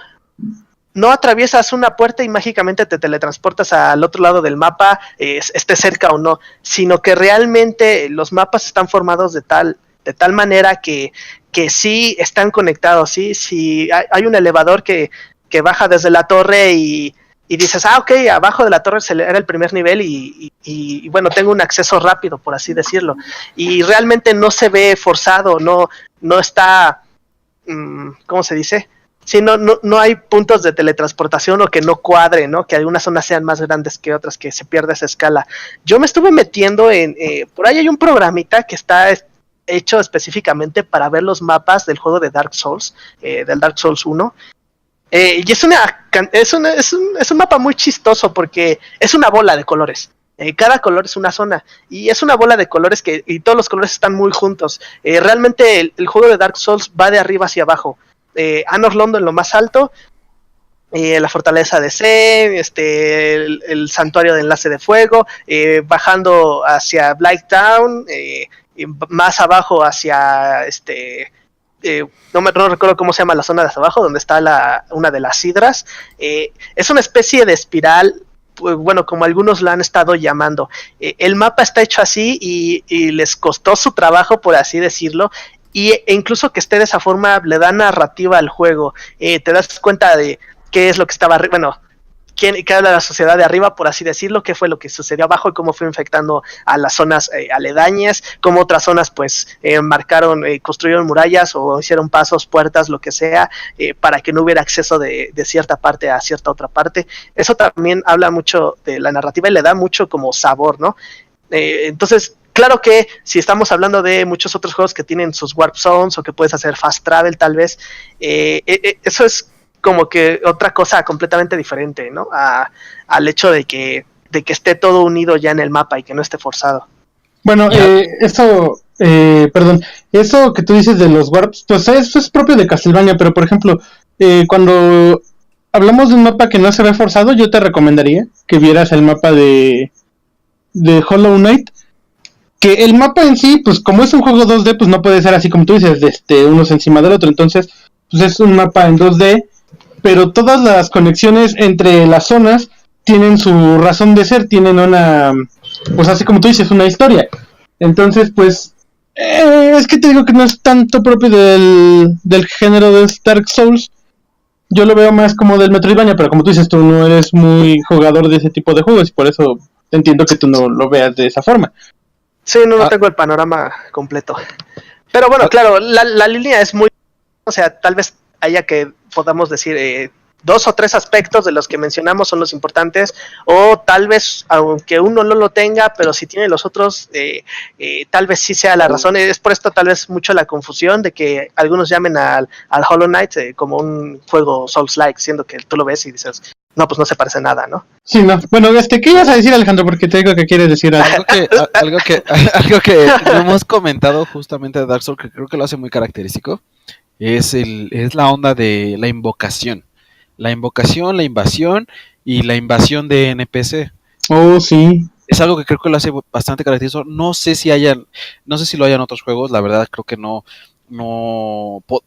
atraviesas una puerta y mágicamente te teletransportas al otro lado del mapa, esté cerca o no, sino que realmente los mapas están formados de tal manera que sí están conectados, sí hay un elevador que baja desde la torre y dices, ok, abajo de la torre era el primer nivel y tengo un acceso rápido, por así decirlo, y realmente no se ve forzado, no está, ¿cómo se dice? Sí, no hay puntos de teletransportación o que no cuadre, ¿no? Que algunas zonas sean más grandes que otras, que se pierda esa escala. Yo me estuve metiendo por ahí hay un programita que está hecho específicamente para ver los mapas del juego de Dark Souls, del Dark Souls 1. Y es un mapa muy chistoso porque es una bola de colores. Cada color es una zona y es una bola de colores y todos los colores están muy juntos. Realmente el juego de Dark Souls va de arriba hacia abajo. Anor Londo en lo más alto, la fortaleza de Zen, el santuario de enlace de fuego, bajando hacia Blighttown, y más abajo hacia no recuerdo cómo se llama la zona de hasta abajo, donde está una de las sidras. Es una especie de espiral, como algunos la han estado llamando. El mapa está hecho así y les costó su trabajo, por así decirlo, e incluso que esté de esa forma le da narrativa al juego. Te das cuenta de qué es lo que estaba, bueno, qué habla la sociedad de arriba, por así decirlo, qué fue lo que sucedió abajo y cómo fue infectando a las zonas aledañas, cómo otras zonas pues construyeron murallas o hicieron pasos, puertas, lo que sea, para que no hubiera acceso de cierta parte a cierta otra parte. Eso también habla mucho de la narrativa y le da mucho como sabor, ¿no? Entonces, claro que si estamos hablando de muchos otros juegos que tienen sus warp zones o que puedes hacer fast travel tal vez, eso es como que otra cosa completamente diferente, ¿no? Al hecho de que esté todo unido ya en el mapa y que no esté forzado. Bueno, perdón, eso que tú dices de los warps, pues eso es propio de Castlevania, pero por ejemplo, cuando hablamos de un mapa que no se ve forzado, yo te recomendaría que vieras el mapa de Hollow Knight, que el mapa en sí, pues como es un juego 2D, pues no puede ser así como tú dices, unos encima del otro, entonces, pues es un mapa en 2D, pero todas las conexiones entre las zonas tienen su razón de ser, tienen una, pues así como tú dices, una historia. Entonces, pues, es que te digo que no es tanto propio del género de Dark Souls. Yo lo veo más como del Metroidvania, pero como tú dices, tú no eres muy jugador de ese tipo de juegos y por eso entiendo que tú no lo veas de esa forma. Sí, no tengo el panorama completo. Pero bueno, claro, la línea es muy... O sea, tal vez haya que podamos decir 2 o 3 aspectos de los que mencionamos son los importantes, o tal vez, aunque uno no lo tenga, pero si tiene los otros, tal vez sí sea la razón. Es por esto tal vez mucho la confusión de que algunos llamen al Hollow Knight como un juego Souls-like, siendo que tú lo ves y dices, no, pues no se parece nada, ¿no? Sí, no. Bueno, ¿qué ibas a decir, Alejandro? Porque te digo que quieres decir algo. Algo que no hemos comentado justamente de Dark Souls, que creo que lo hace muy característico, es la onda de la invocación. La invocación, la invasión y la invasión de NPC. Oh, sí. Es algo que creo que lo hace bastante característico. No sé si lo hayan en otros juegos, la verdad creo que no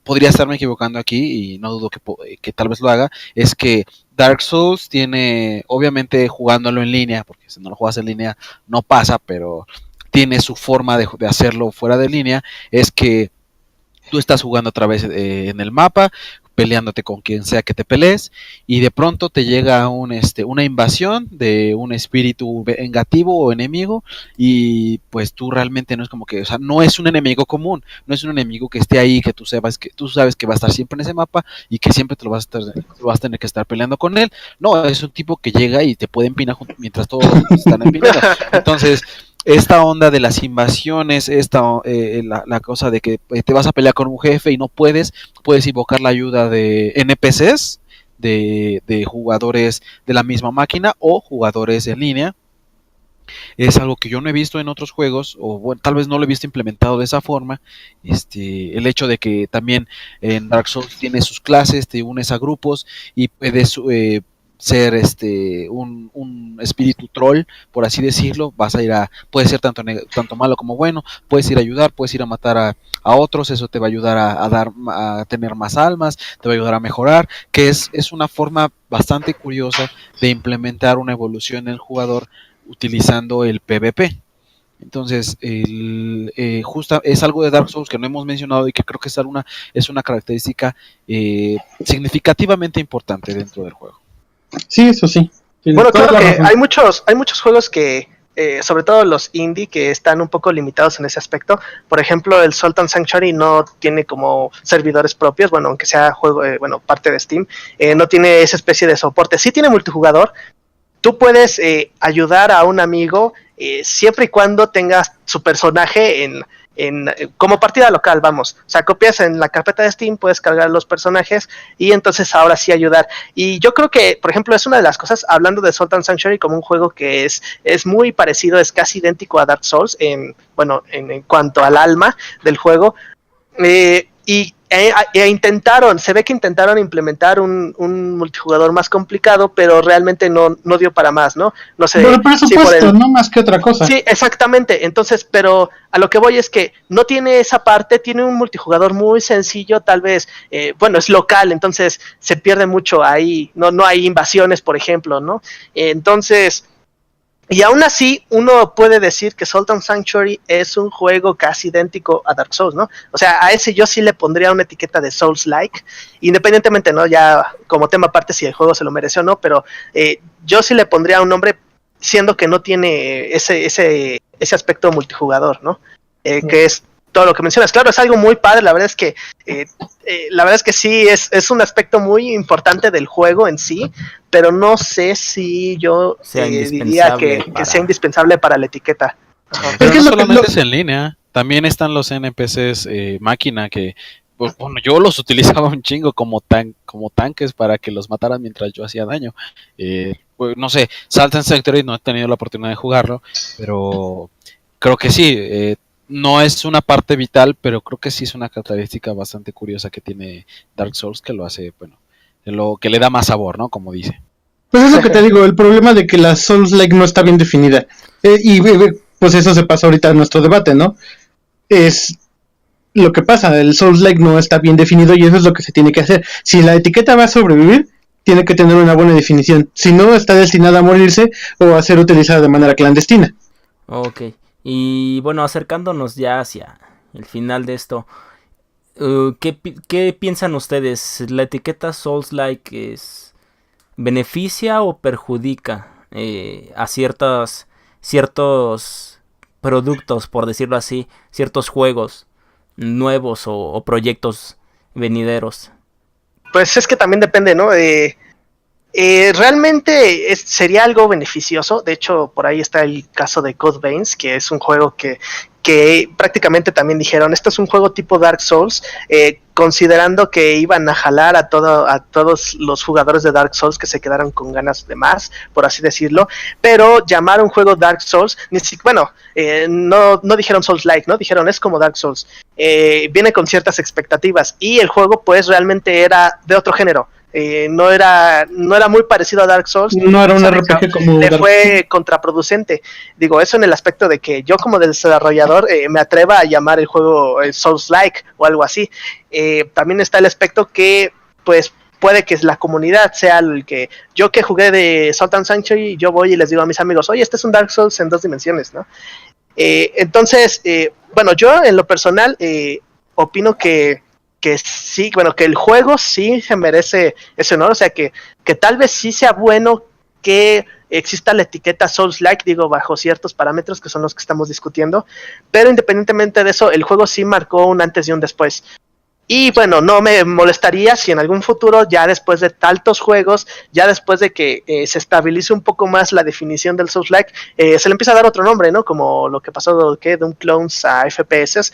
podría estarme equivocando aquí y no dudo que tal vez lo haga. Es que Dark Souls tiene, obviamente jugándolo en línea, porque si no lo juegas en línea no pasa, pero tiene su forma de hacerlo fuera de línea, es que tú estás jugando otra vez en el mapa, peleándote con quien sea que te pelees, y de pronto te llega una invasión de un espíritu vengativo o enemigo, y pues tú realmente no es como que, o sea, no es un enemigo común, no es un enemigo que esté ahí, que tú sabes que va a estar siempre en ese mapa y que siempre te lo vas a tener que estar peleando con él. No, es un tipo que llega y te puede empinar mientras todos están empinando. Entonces, esta onda de las invasiones, la cosa de que te vas a pelear con un jefe y no puedes invocar la ayuda de NPCs, de jugadores de la misma máquina o jugadores en línea. Es algo que yo no he visto en otros juegos, o bueno, tal vez no lo he visto implementado de esa forma. El hecho de que también en Dark Souls tienes sus clases, te unes a grupos y puedes ser un espíritu troll, por así decirlo. Vas a ir puede ser tanto malo como bueno, puedes ir a ayudar, puedes ir a matar a otros, eso te va a ayudar a tener más almas, te va a ayudar a mejorar, que es una forma bastante curiosa de implementar una evolución en el jugador utilizando el PvP. Entonces, es algo de Dark Souls que no hemos mencionado y que creo que es una característica significativamente importante dentro del juego. Sí, eso sí. Bueno, claro que hay muchos juegos que, sobre todo los indie, que están un poco limitados en ese aspecto. Por ejemplo, el Sultan Sanctuary no tiene como servidores propios, bueno, aunque sea juego, parte de Steam, no tiene esa especie de soporte. Sí tiene multijugador. Tú puedes ayudar a un amigo siempre y cuando tengas su personaje como partida local, vamos. O sea, copias en la carpeta de Steam, puedes cargar los personajes y entonces ahora sí ayudar. Y yo creo que, por ejemplo, es una de las cosas, hablando de Sultan Sanctuary como un juego que es muy parecido, es casi idéntico a Dark Souls en cuanto al alma del juego. Se ve que intentaron implementar un multijugador más complicado, pero realmente no dio para más, ¿no? No sé. Por el presupuesto, no más que otra cosa. Sí, exactamente. Entonces, pero a lo que voy es que no tiene esa parte, tiene un multijugador muy sencillo, tal vez, es local, entonces se pierde mucho ahí, no hay invasiones, por ejemplo, ¿no? Entonces, Y aún así, uno puede decir que Sultan Sanctuary es un juego casi idéntico a Dark Souls, ¿no? O sea, a ese yo sí le pondría una etiqueta de Souls-like, independientemente, ¿no? Ya como tema aparte si el juego se lo merece o no, pero yo sí le pondría un nombre, siendo que no tiene ese aspecto multijugador, ¿no? Que es todo lo que mencionas. Claro, es algo muy padre, la verdad es que sí, es un aspecto muy importante del juego en sí, pero no sé si yo Sea diría indispensable que sea para... indispensable para la etiqueta. Ajá. Pero Es que no es solamente es en línea, también están los NPCs máquina que, pues, bueno, yo los utilizaba un chingo como tanques para que los mataran mientras yo hacía daño. Pues, no sé, Salt and Sanctuary no he tenido la oportunidad de jugarlo, pero creo que sí. No es una parte vital, pero creo que sí es una característica bastante curiosa que tiene Dark Souls que lo hace, bueno, que le da más sabor, ¿no? Como dice. Pues es lo que te digo, el problema de que la Souls-like no está bien definida. Pues eso se pasa ahorita en nuestro debate, ¿no? Es lo que pasa, el Souls-like no está bien definido y eso es lo que se tiene que hacer. Si la etiqueta va a sobrevivir, tiene que tener una buena definición. Si no, está destinada a morirse o a ser utilizada de manera clandestina. Ok. Y bueno, acercándonos ya hacia el final de esto, ¿qué piensan ustedes? ¿La etiqueta Souls-like beneficia o perjudica a ciertos productos, por decirlo así, ciertos juegos nuevos o proyectos venideros? Pues es que también depende, ¿no? Realmente sería algo beneficioso. De hecho, por ahí está el caso de Code Veins, que es un juego que prácticamente también dijeron, esto es un juego tipo Dark Souls, considerando que iban a jalar a todos los jugadores de Dark Souls que se quedaron con ganas de más, por así decirlo, pero llamar un juego Dark Souls, no dijeron Souls-like, ¿no? Dijeron, es como Dark Souls. Viene con ciertas expectativas y el juego pues realmente era de otro género. No era muy parecido a Dark Souls. No era un RPG como le Dark fue contraproducente. Digo, eso en el aspecto de que yo como desarrollador me atreva a llamar el juego Souls-like o algo así. También está el aspecto que pues puede que la comunidad sea el que yo que jugué de Sultan Sanctuary, yo voy y les digo a mis amigos, oye, este es un Dark Souls en 2 dimensiones, ¿no? Entonces, bueno, yo en lo personal opino que sí, bueno, que el juego sí se merece ese honor, o sea, que tal vez sí sea bueno que exista la etiqueta Souls-like, digo, bajo ciertos parámetros que son los que estamos discutiendo, pero independientemente de eso, el juego sí marcó un antes y un después. Y bueno, no me molestaría si en algún futuro, ya después de tantos juegos, ya después de que se estabilice un poco más la definición del Souls-like, se le empieza a dar otro nombre, ¿no? Como lo que pasó de Doom Clones a FPS.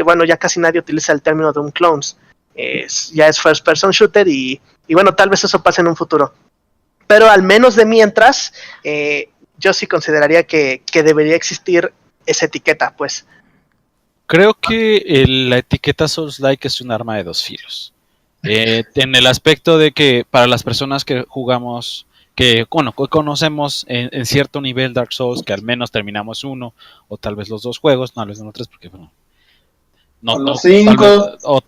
Bueno, ya casi nadie utiliza el término Doom Clones. Ya es First Person Shooter y bueno, tal vez eso pase en un futuro. Pero al menos de mientras, yo sí consideraría que debería existir esa etiqueta, pues. Creo que la etiqueta Souls-like es un arma de dos filos. En el aspecto de que para las personas que jugamos, que conocemos en cierto nivel Dark Souls, que al menos terminamos uno o tal vez los dos juegos, no, tal vez no tres, porque bueno, no, los 5. O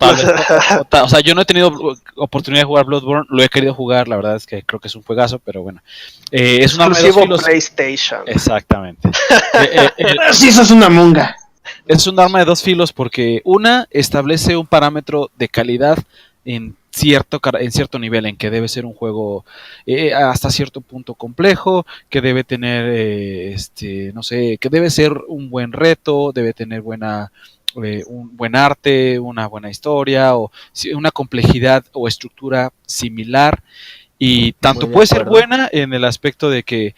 sea, yo no he tenido oportunidad de jugar Bloodborne, lo he querido jugar, la verdad es que creo que es un juegazo, pero bueno, es un arma de dos filos. PlayStation. Exactamente. Sí, eso es una monga. Es un arma de dos filos porque una establece un parámetro de calidad en cierto nivel, en que debe ser un juego hasta cierto punto complejo, que debe tener, no sé, que debe ser un buen reto, debe tener un buen arte, una buena historia, o una complejidad o estructura similar, y tanto puede ser buena en el aspecto de que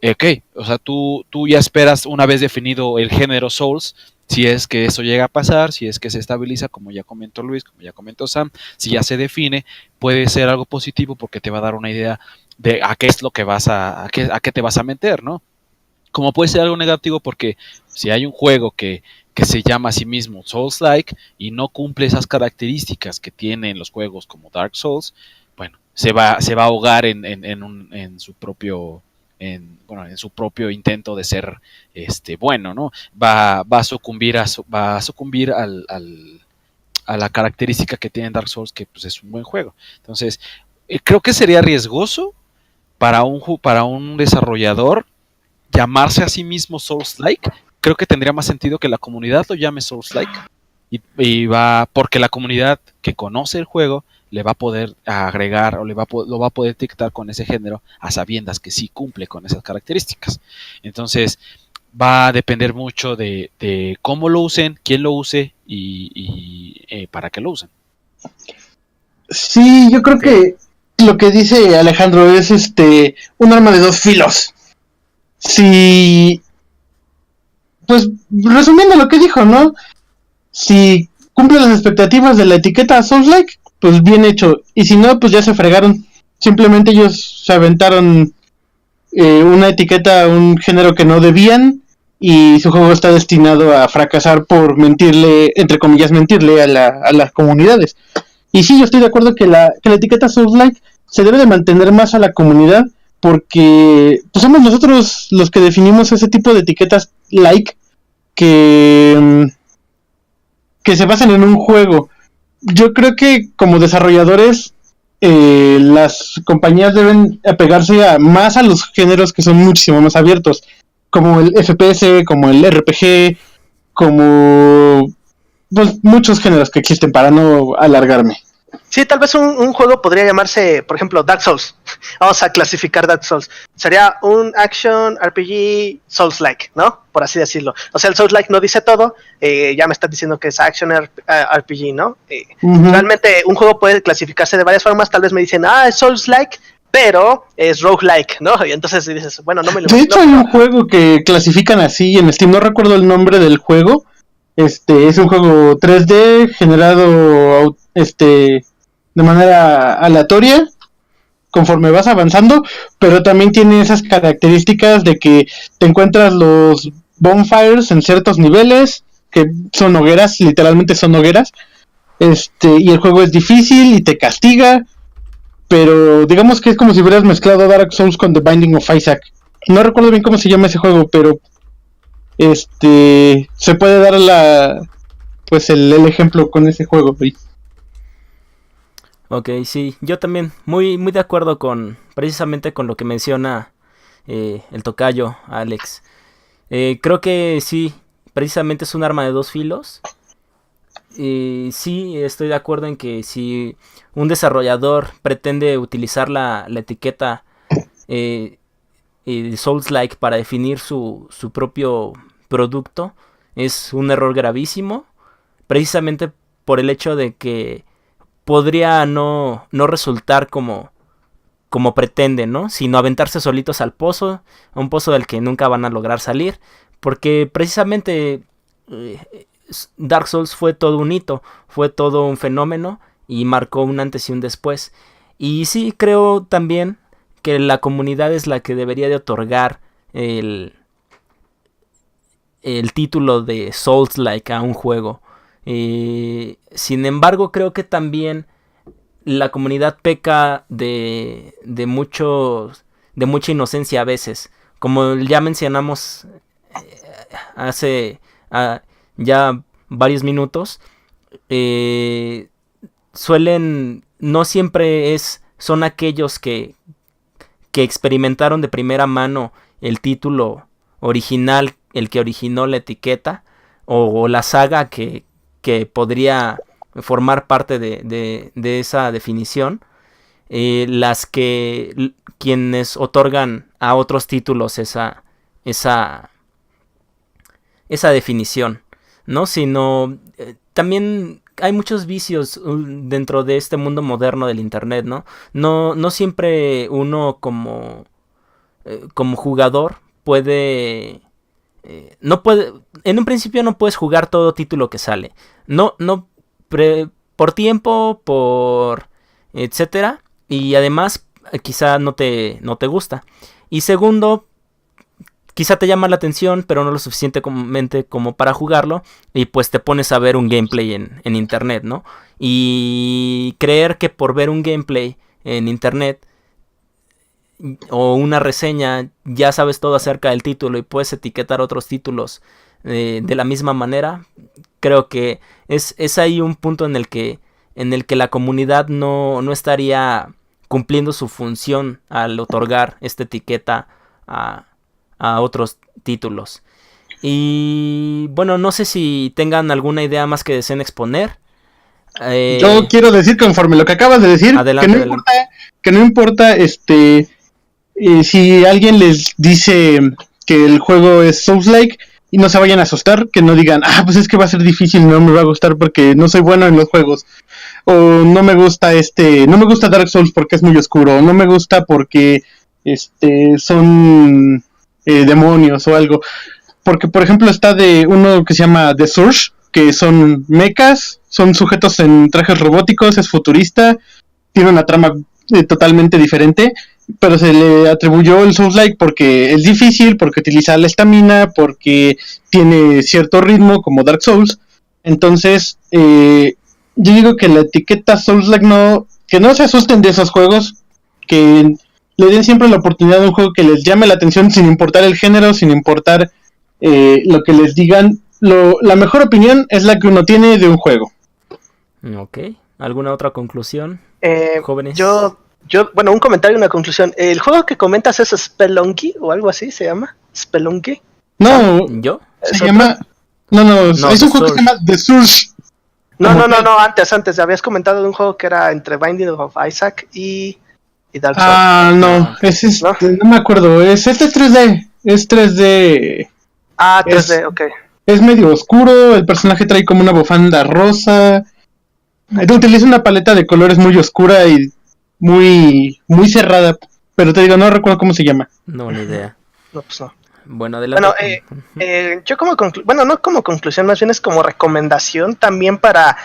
ok, o sea, tú ya esperas una vez definido el género Souls, si es que eso llega a pasar, si es que se estabiliza, como ya comentó Luis, como ya comentó Sam, si ya se define, puede ser algo positivo porque te va a dar una idea de a qué es lo que a qué te vas a meter, ¿no? Como puede ser algo negativo porque si hay un juego que se llama a sí mismo Souls-like y no cumple esas características que tienen los juegos como Dark Souls, bueno, se va a ahogar en su propio en su propio intento de ser bueno, ¿no? Va a sucumbir a la característica que tiene Dark Souls, que pues es un buen juego. Entonces, creo que sería riesgoso para un desarrollador llamarse a sí mismo Souls-like, creo que tendría más sentido que la comunidad lo llame Souls-like. Y va, porque la comunidad que conoce el juego le va a poder agregar o lo va a poder etiquetar con ese género a sabiendas que sí cumple con esas características. Entonces va a depender mucho de cómo lo usen, quién lo use y para qué lo usen. Sí, yo creo que lo que dice Alejandro es un arma de dos filos. Si, pues resumiendo lo que dijo, ¿no? Si cumple las expectativas de la etiqueta Souls-like, pues bien hecho. Y si no, pues ya se fregaron. Simplemente ellos se aventaron una etiqueta a un género que no debían y su juego está destinado a fracasar por mentirle, entre comillas, mentirle a las comunidades. Y sí, yo estoy de acuerdo que la etiqueta Souls-like se debe de mantener más a la comunidad porque pues somos nosotros los que definimos ese tipo de etiquetas like que se basan en un juego. Yo creo que como desarrolladores las compañías deben apegarse más a los géneros que son muchísimo más abiertos, como el FPS, como el RPG, como pues muchos géneros que existen para no alargarme. Sí, tal vez un juego podría llamarse, por ejemplo, Dark Souls. Vamos a clasificar Dark Souls. Sería un action RPG Souls-like, ¿no? Por así decirlo. O sea, el Souls-like no dice todo. Ya me estás diciendo que es action RPG, ¿no? Realmente un juego puede clasificarse de varias formas. Tal vez me dicen, es Souls-like, pero es roguelike, ¿no? Y entonces dices, bueno, no me lo imagino. De hecho, hay un juego que clasifican así en Steam. No recuerdo el nombre del juego. Es un juego 3D generado de manera aleatoria conforme vas avanzando, pero también tiene esas características de que te encuentras los bonfires en ciertos niveles, que son hogueras, literalmente son hogueras, y el juego es difícil y te castiga, pero digamos que es como si hubieras mezclado Dark Souls con The Binding of Isaac. No recuerdo bien cómo se llama ese juego, pero se puede dar el ejemplo con ese juego. Ok, sí, yo también muy de acuerdo precisamente con lo que menciona el tocayo Alex. Creo que sí, precisamente es un arma de dos filos. Sí, estoy de acuerdo en que si un desarrollador pretende utilizar la etiqueta Souls-like para definir su propio producto, es un error gravísimo, precisamente por el hecho de que podría no resultar como pretende, ¿no? Sino aventarse solitos al pozo, a un pozo del que nunca van a lograr salir, porque precisamente Dark Souls fue todo un hito, fue todo un fenómeno y marcó un antes y un después. Y sí, creo también que la comunidad es la que debería de otorgar el título de Souls-like a un juego. Sin embargo, creo que también la comunidad peca de mucha inocencia a veces. Como ya mencionamos hace ya varios minutos, no siempre son aquellos que experimentaron de primera mano el título original, el que originó la etiqueta, o la saga que podría formar parte de esa definición, quienes otorgan a otros títulos esa definición, ¿no? Sino también hay muchos vicios dentro de este mundo moderno del internet, ¿no? No siempre uno como jugador puede en un principio no puedes jugar todo título que sale. Por tiempo, por etcétera, y además quizá no te gusta. Y segundo, quizá te llama la atención, pero no lo suficientemente como para jugarlo, y pues te pones a ver un gameplay en internet, ¿no? Y creer que por ver un gameplay en internet o una reseña ya sabes todo acerca del título y puedes etiquetar otros títulos de la misma manera, creo que es ahí un punto en el que la comunidad no estaría cumpliendo su función al otorgar esta etiqueta a a otros títulos. Y bueno, no sé si tengan alguna idea más que deseen exponer. Yo quiero decir, conforme lo que acabas de decir, Adelante, que no importa si alguien les dice que el juego es Souls-like y no se vayan a asustar, que no digan, pues es que va a ser difícil, no me va a gustar porque no soy bueno en los juegos, o no me gusta Dark Souls porque es muy oscuro, o no me gusta porque son demonios o algo. Porque, por ejemplo, está de uno que se llama The Surge, que son mechas, son sujetos en trajes robóticos, es futurista, tiene una trama totalmente diferente, pero se le atribuyó el Souls-like porque es difícil, porque utiliza la estamina, porque tiene cierto ritmo como Dark Souls. Entonces, yo digo que la etiqueta Souls-like que no se asusten de esos juegos, que le den siempre la oportunidad de un juego que les llame la atención sin importar el género, sin importar lo que les digan. La mejor opinión es la que uno tiene de un juego. Ok, ¿alguna otra conclusión, jóvenes? Bueno, un comentario y una conclusión. ¿El juego que comentas es Spelunky o algo así se llama? ¿Spelunky? No, ¿Yo? Se llama... No, es un juego que se llama The Surge. No, antes habías comentado de un juego que era entre Binding of Isaac y Dark Souls. No, no me acuerdo, es 3D, es 3D. 3D, ok. Es medio oscuro, el personaje trae como una bufanda rosa, utiliza una paleta de colores muy oscura y muy cerrada, pero te digo, no recuerdo cómo se llama. No, ni idea. No, pues no. Bueno, adelante. Yo no como conclusión, más bien es como recomendación también para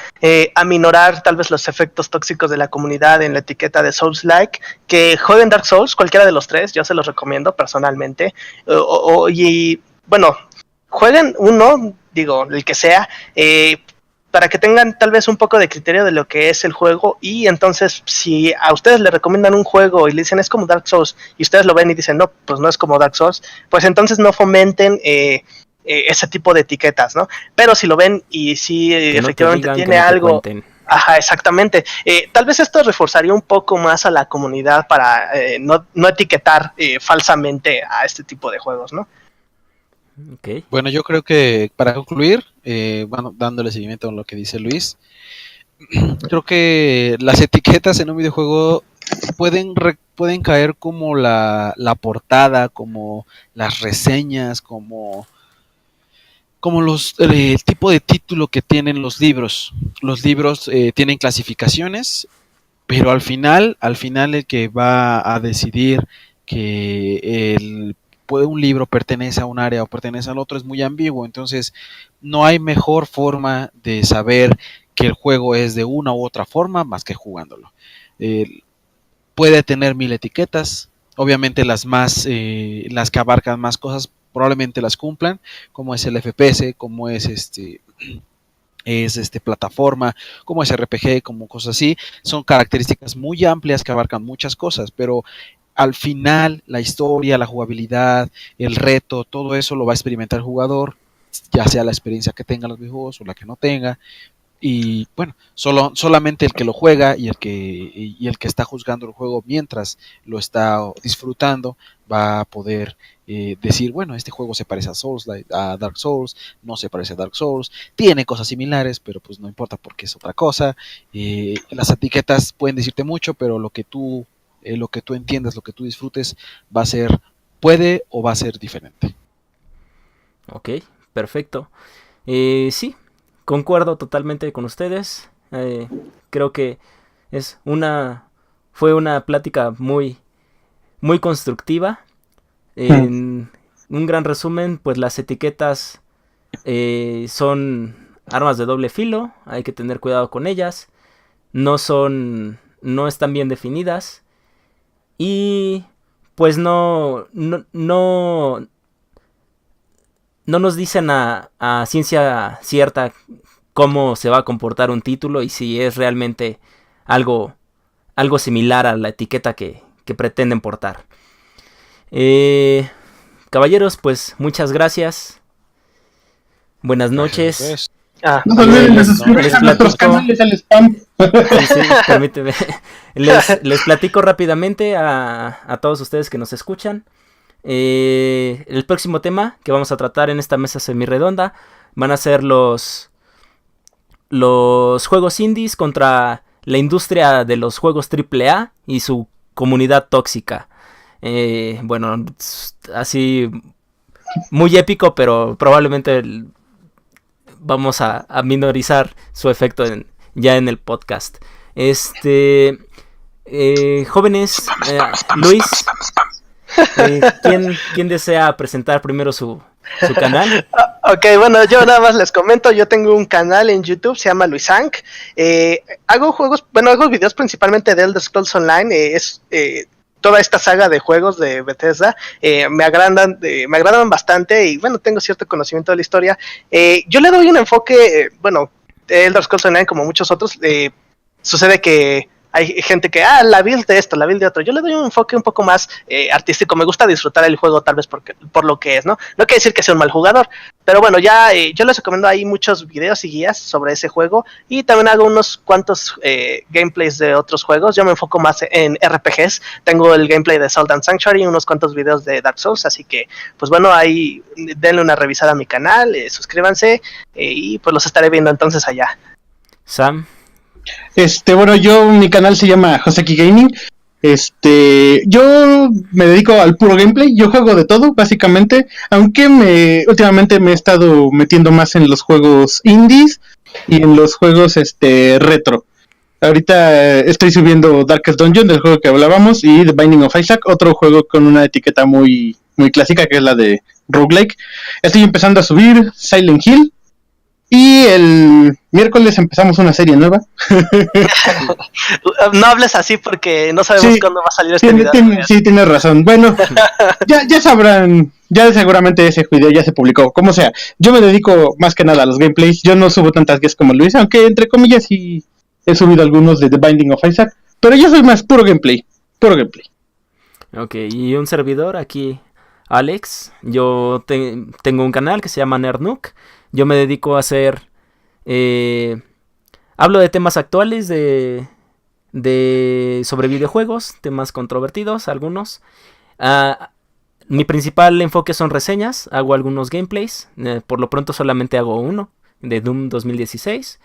aminorar tal vez los efectos tóxicos de la comunidad en la etiqueta de Souls-like, que jueguen Dark Souls, cualquiera de los tres, yo se los recomiendo personalmente, y bueno, jueguen uno, digo, el que sea, para que tengan tal vez un poco de criterio de lo que es el juego, y entonces si a ustedes le recomiendan un juego y le dicen es como Dark Souls, y ustedes lo ven y dicen no, pues no es como Dark Souls, pues entonces no fomenten ese tipo de etiquetas, ¿no? Pero si lo ven y si efectivamente tiene algo... Ajá, exactamente. Tal vez esto reforzaría un poco más a la comunidad para no etiquetar falsamente a este tipo de juegos, ¿no? Okay. Bueno, yo creo que para concluir, dándole seguimiento a lo que dice Luis, creo que las etiquetas en un videojuego pueden caer como la portada, como las reseñas, como el tipo de título que tienen los libros. Los libros tienen clasificaciones, pero al final el que va a decidir que un libro pertenece a un área o pertenece al otro es muy ambiguo. Entonces no hay mejor forma de saber que el juego es de una u otra forma más que jugándolo. Puede tener 1000 etiquetas, obviamente las que abarcan más cosas probablemente las cumplan, como es el FPS, como es plataforma, como es RPG, como cosas así. Son características muy amplias que abarcan muchas cosas, pero al final la historia, la jugabilidad, el reto, todo eso lo va a experimentar el jugador, ya sea la experiencia que tenga los videojuegos o la que no tenga. Y bueno, solamente el que lo juega y el que está juzgando el juego mientras lo está disfrutando va a poder decir, bueno, este juego se parece a Dark Souls, no se parece a Dark Souls, tiene cosas similares, pero pues no importa porque es otra cosa. Las etiquetas pueden decirte mucho, pero lo que tú entiendas, lo que tú disfrutes, puede o va a ser diferente. Ok, perfecto. Sí, concuerdo totalmente con ustedes. Creo que fue una plática muy, muy constructiva. En un gran resumen, pues las etiquetas son armas de doble filo. Hay que tener cuidado con ellas. No están bien definidas. Y pues no nos dicen a ciencia cierta cómo se va a comportar un título y si es realmente algo similar a la etiqueta que pretenden portar. Caballeros, pues muchas gracias. Buenas noches. No se olviden de suscribirse a nuestros canales al spam. Sí, permíteme. Les platico rápidamente a todos ustedes que nos escuchan. El próximo tema que vamos a tratar en esta mesa semirredonda van a ser los juegos indies contra la industria de los juegos AAA y su comunidad tóxica. Bueno, así muy épico, pero probablemente vamos a minorizar su efecto ya en el podcast. Jóvenes, Luis, ¿quién desea presentar primero su canal? Ok, bueno, yo nada más les comento, yo tengo un canal en YouTube, se llama Luisank. Hago videos principalmente de Elder Scrolls Online, toda esta saga de juegos de Bethesda, me agradan bastante y bueno, tengo cierto conocimiento de la historia. Yo le doy un enfoque, de Elder Scrolls Online como muchos otros, sucede que hay gente que, la build de esto, la build de otro. Yo le doy un enfoque un poco más artístico. Me gusta disfrutar el juego tal vez por lo que es, ¿no? No quiere decir que sea un mal jugador. Pero bueno, yo les recomiendo ahí muchos videos y guías sobre ese juego. Y también hago unos cuantos gameplays de otros juegos. Yo me enfoco más en RPGs. Tengo el gameplay de Salt and Sanctuary y unos cuantos videos de Dark Souls. Así que, pues bueno, ahí denle una revisada a mi canal. Suscríbanse y pues los estaré viendo entonces allá. Sam. Mi canal se llama Joseki Gaming. Yo me dedico al puro gameplay, yo juego de todo, básicamente, aunque últimamente me he estado metiendo más en los juegos indies y en los juegos retro. Ahorita estoy subiendo Darkest Dungeon, del juego que hablábamos, y The Binding of Isaac, otro juego con una etiqueta muy, muy clásica, que es la de roguelike. Estoy empezando a subir Silent Hill. Y el miércoles empezamos una serie nueva. No hables así porque no sabemos cuándo va a salir este video. Sí, tienes razón. Bueno, ya sabrán, ya seguramente ese video ya se publicó. Como sea, yo me dedico más que nada a los gameplays. Yo no subo tantas guías como Luis, aunque entre comillas sí he subido algunos de The Binding of Isaac. Pero yo soy más puro gameplay. Ok, y un servidor aquí, Alex. Yo tengo un canal que se llama Nerdnook. Yo me dedico a hacer... hablo de temas actuales sobre videojuegos, temas controvertidos, algunos. Mi principal enfoque son reseñas, hago algunos gameplays. Por lo pronto solamente hago uno, de Doom 2016.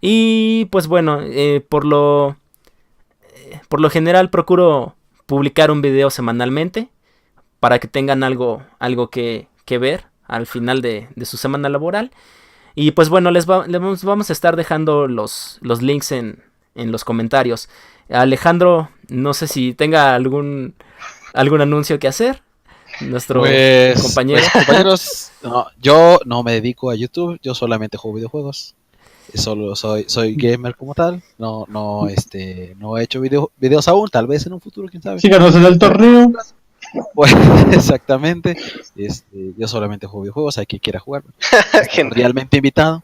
Y pues bueno, por lo general procuro publicar un video semanalmente para que tengan algo que ver al final de su semana laboral. Y pues bueno, les vamos a estar dejando los links en los comentarios. Alejandro, no sé si tenga algún anuncio que hacer. Nuestro compañero. Compañeros, no, yo no me dedico a YouTube, yo solamente juego videojuegos. Solo soy gamer como tal. No he hecho videos aún, tal vez en un futuro, quién sabe. Síganos en el torneo. Pues, exactamente. Yo solamente juego videojuegos, hay quien quiera jugar. Cordialmente invitado.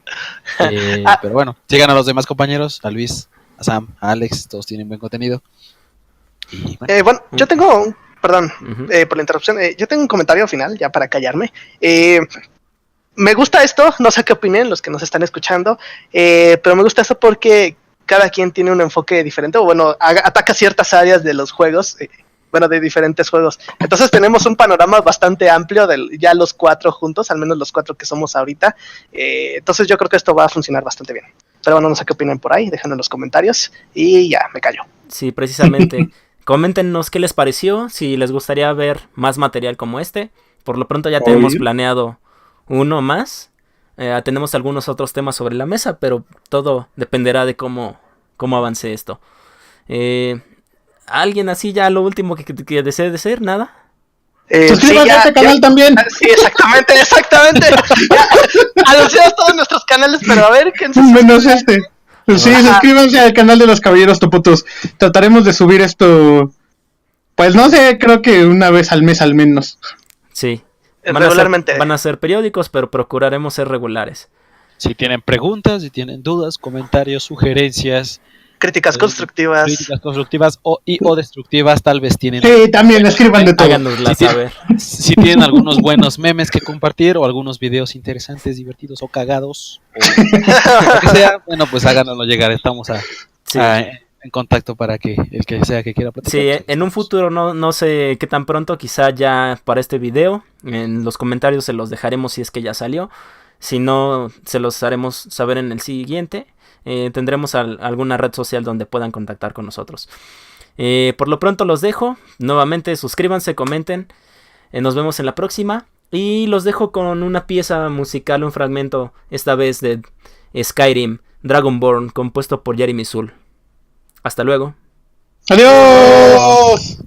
Pero bueno, sigan a los demás compañeros, a Luis, a Sam, a Alex, todos tienen buen contenido. Y bueno, yo tengo perdón por la interrupción, yo tengo un comentario final ya para callarme. Me gusta esto, no sé qué opinen los que nos están escuchando, pero me gusta esto porque cada quien tiene un enfoque diferente, o bueno, ataca ciertas áreas de los juegos, de diferentes juegos. Entonces tenemos un panorama bastante amplio de ya los cuatro juntos, al menos los cuatro que somos ahorita. Entonces yo creo que esto va a funcionar bastante bien. Pero bueno, no sé qué opinan por ahí, déjenlo en los comentarios y ya, me callo. Sí, precisamente. Coméntenos qué les pareció, si les gustaría ver más material como este. Por lo pronto ya tenemos planeado uno más. Tenemos algunos otros temas sobre la mesa, pero todo dependerá de cómo avance esto. ¿Alguien así ya lo último que desee decir? ¿Nada? Suscríbanse a este canal también. Sí, exactamente. Anunciamos todos nuestros canales, pero a ver quién se menos este. Sí, suscríbanse al canal de los Caballeros Toputos. Trataremos de subir esto, pues no sé, creo que una vez al mes al menos. Sí. Regularmente. Van a ser periódicos, pero procuraremos ser regulares. Si tienen preguntas, si tienen dudas, comentarios, sugerencias, críticas constructivas o destructivas, tal vez tienen. Sí, también escriban de todo. Háganoslas saber. Si tienen algunos buenos memes que compartir o algunos videos interesantes, divertidos o cagados, o lo que sea, bueno, pues háganoslo llegar. Estamos en contacto para que el que sea que quiera platicar. Sí, pues, en un futuro, no sé qué tan pronto, quizá ya para este video, en los comentarios se los dejaremos si es que ya salió. Si no, se los haremos saber en el siguiente. Tendremos alguna red social donde puedan contactar con nosotros. Por lo pronto los dejo. Nuevamente suscríbanse, comenten. Nos vemos en la próxima. Y los dejo con una pieza musical, un fragmento, esta vez de Skyrim, Dragonborn, compuesto por Jeremy Soule. Hasta luego. ¡Adiós!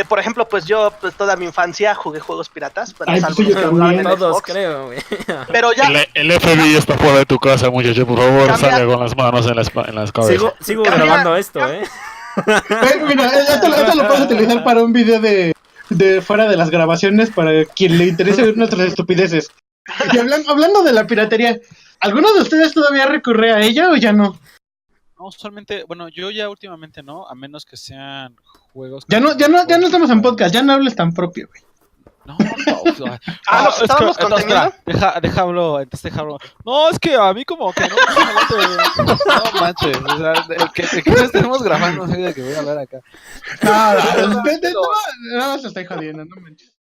Por ejemplo, pues yo toda mi infancia jugué juegos piratas. Bueno, Ay, pues sí, yo algunos también. jugaban en Todos, Xbox, creo, güey. pero ya El FBI está fuera de tu casa, muchacho. Por favor, Cambia. salga con las manos en las cabezas. Sigo Cambia. grabando esto, Mira, esto lo puedes utilizar para un video de fuera de las grabaciones para quien le interese ver nuestras estupideces. Y hablando de la piratería, ¿alguno de ustedes todavía recurre a ella o ya no? No, usualmente, bueno, yo ya últimamente no, a menos que sean juegos. Ya no estamos en podcast, ya no hables tan propio, güey. No, no. nos estábamos conteniendo. Deja hablo. No, es que a mí como que no. No manches. O sea, el que no estemos grabando, no sé de que voy a hablar acá. No, se estoy jodiendo, no manches.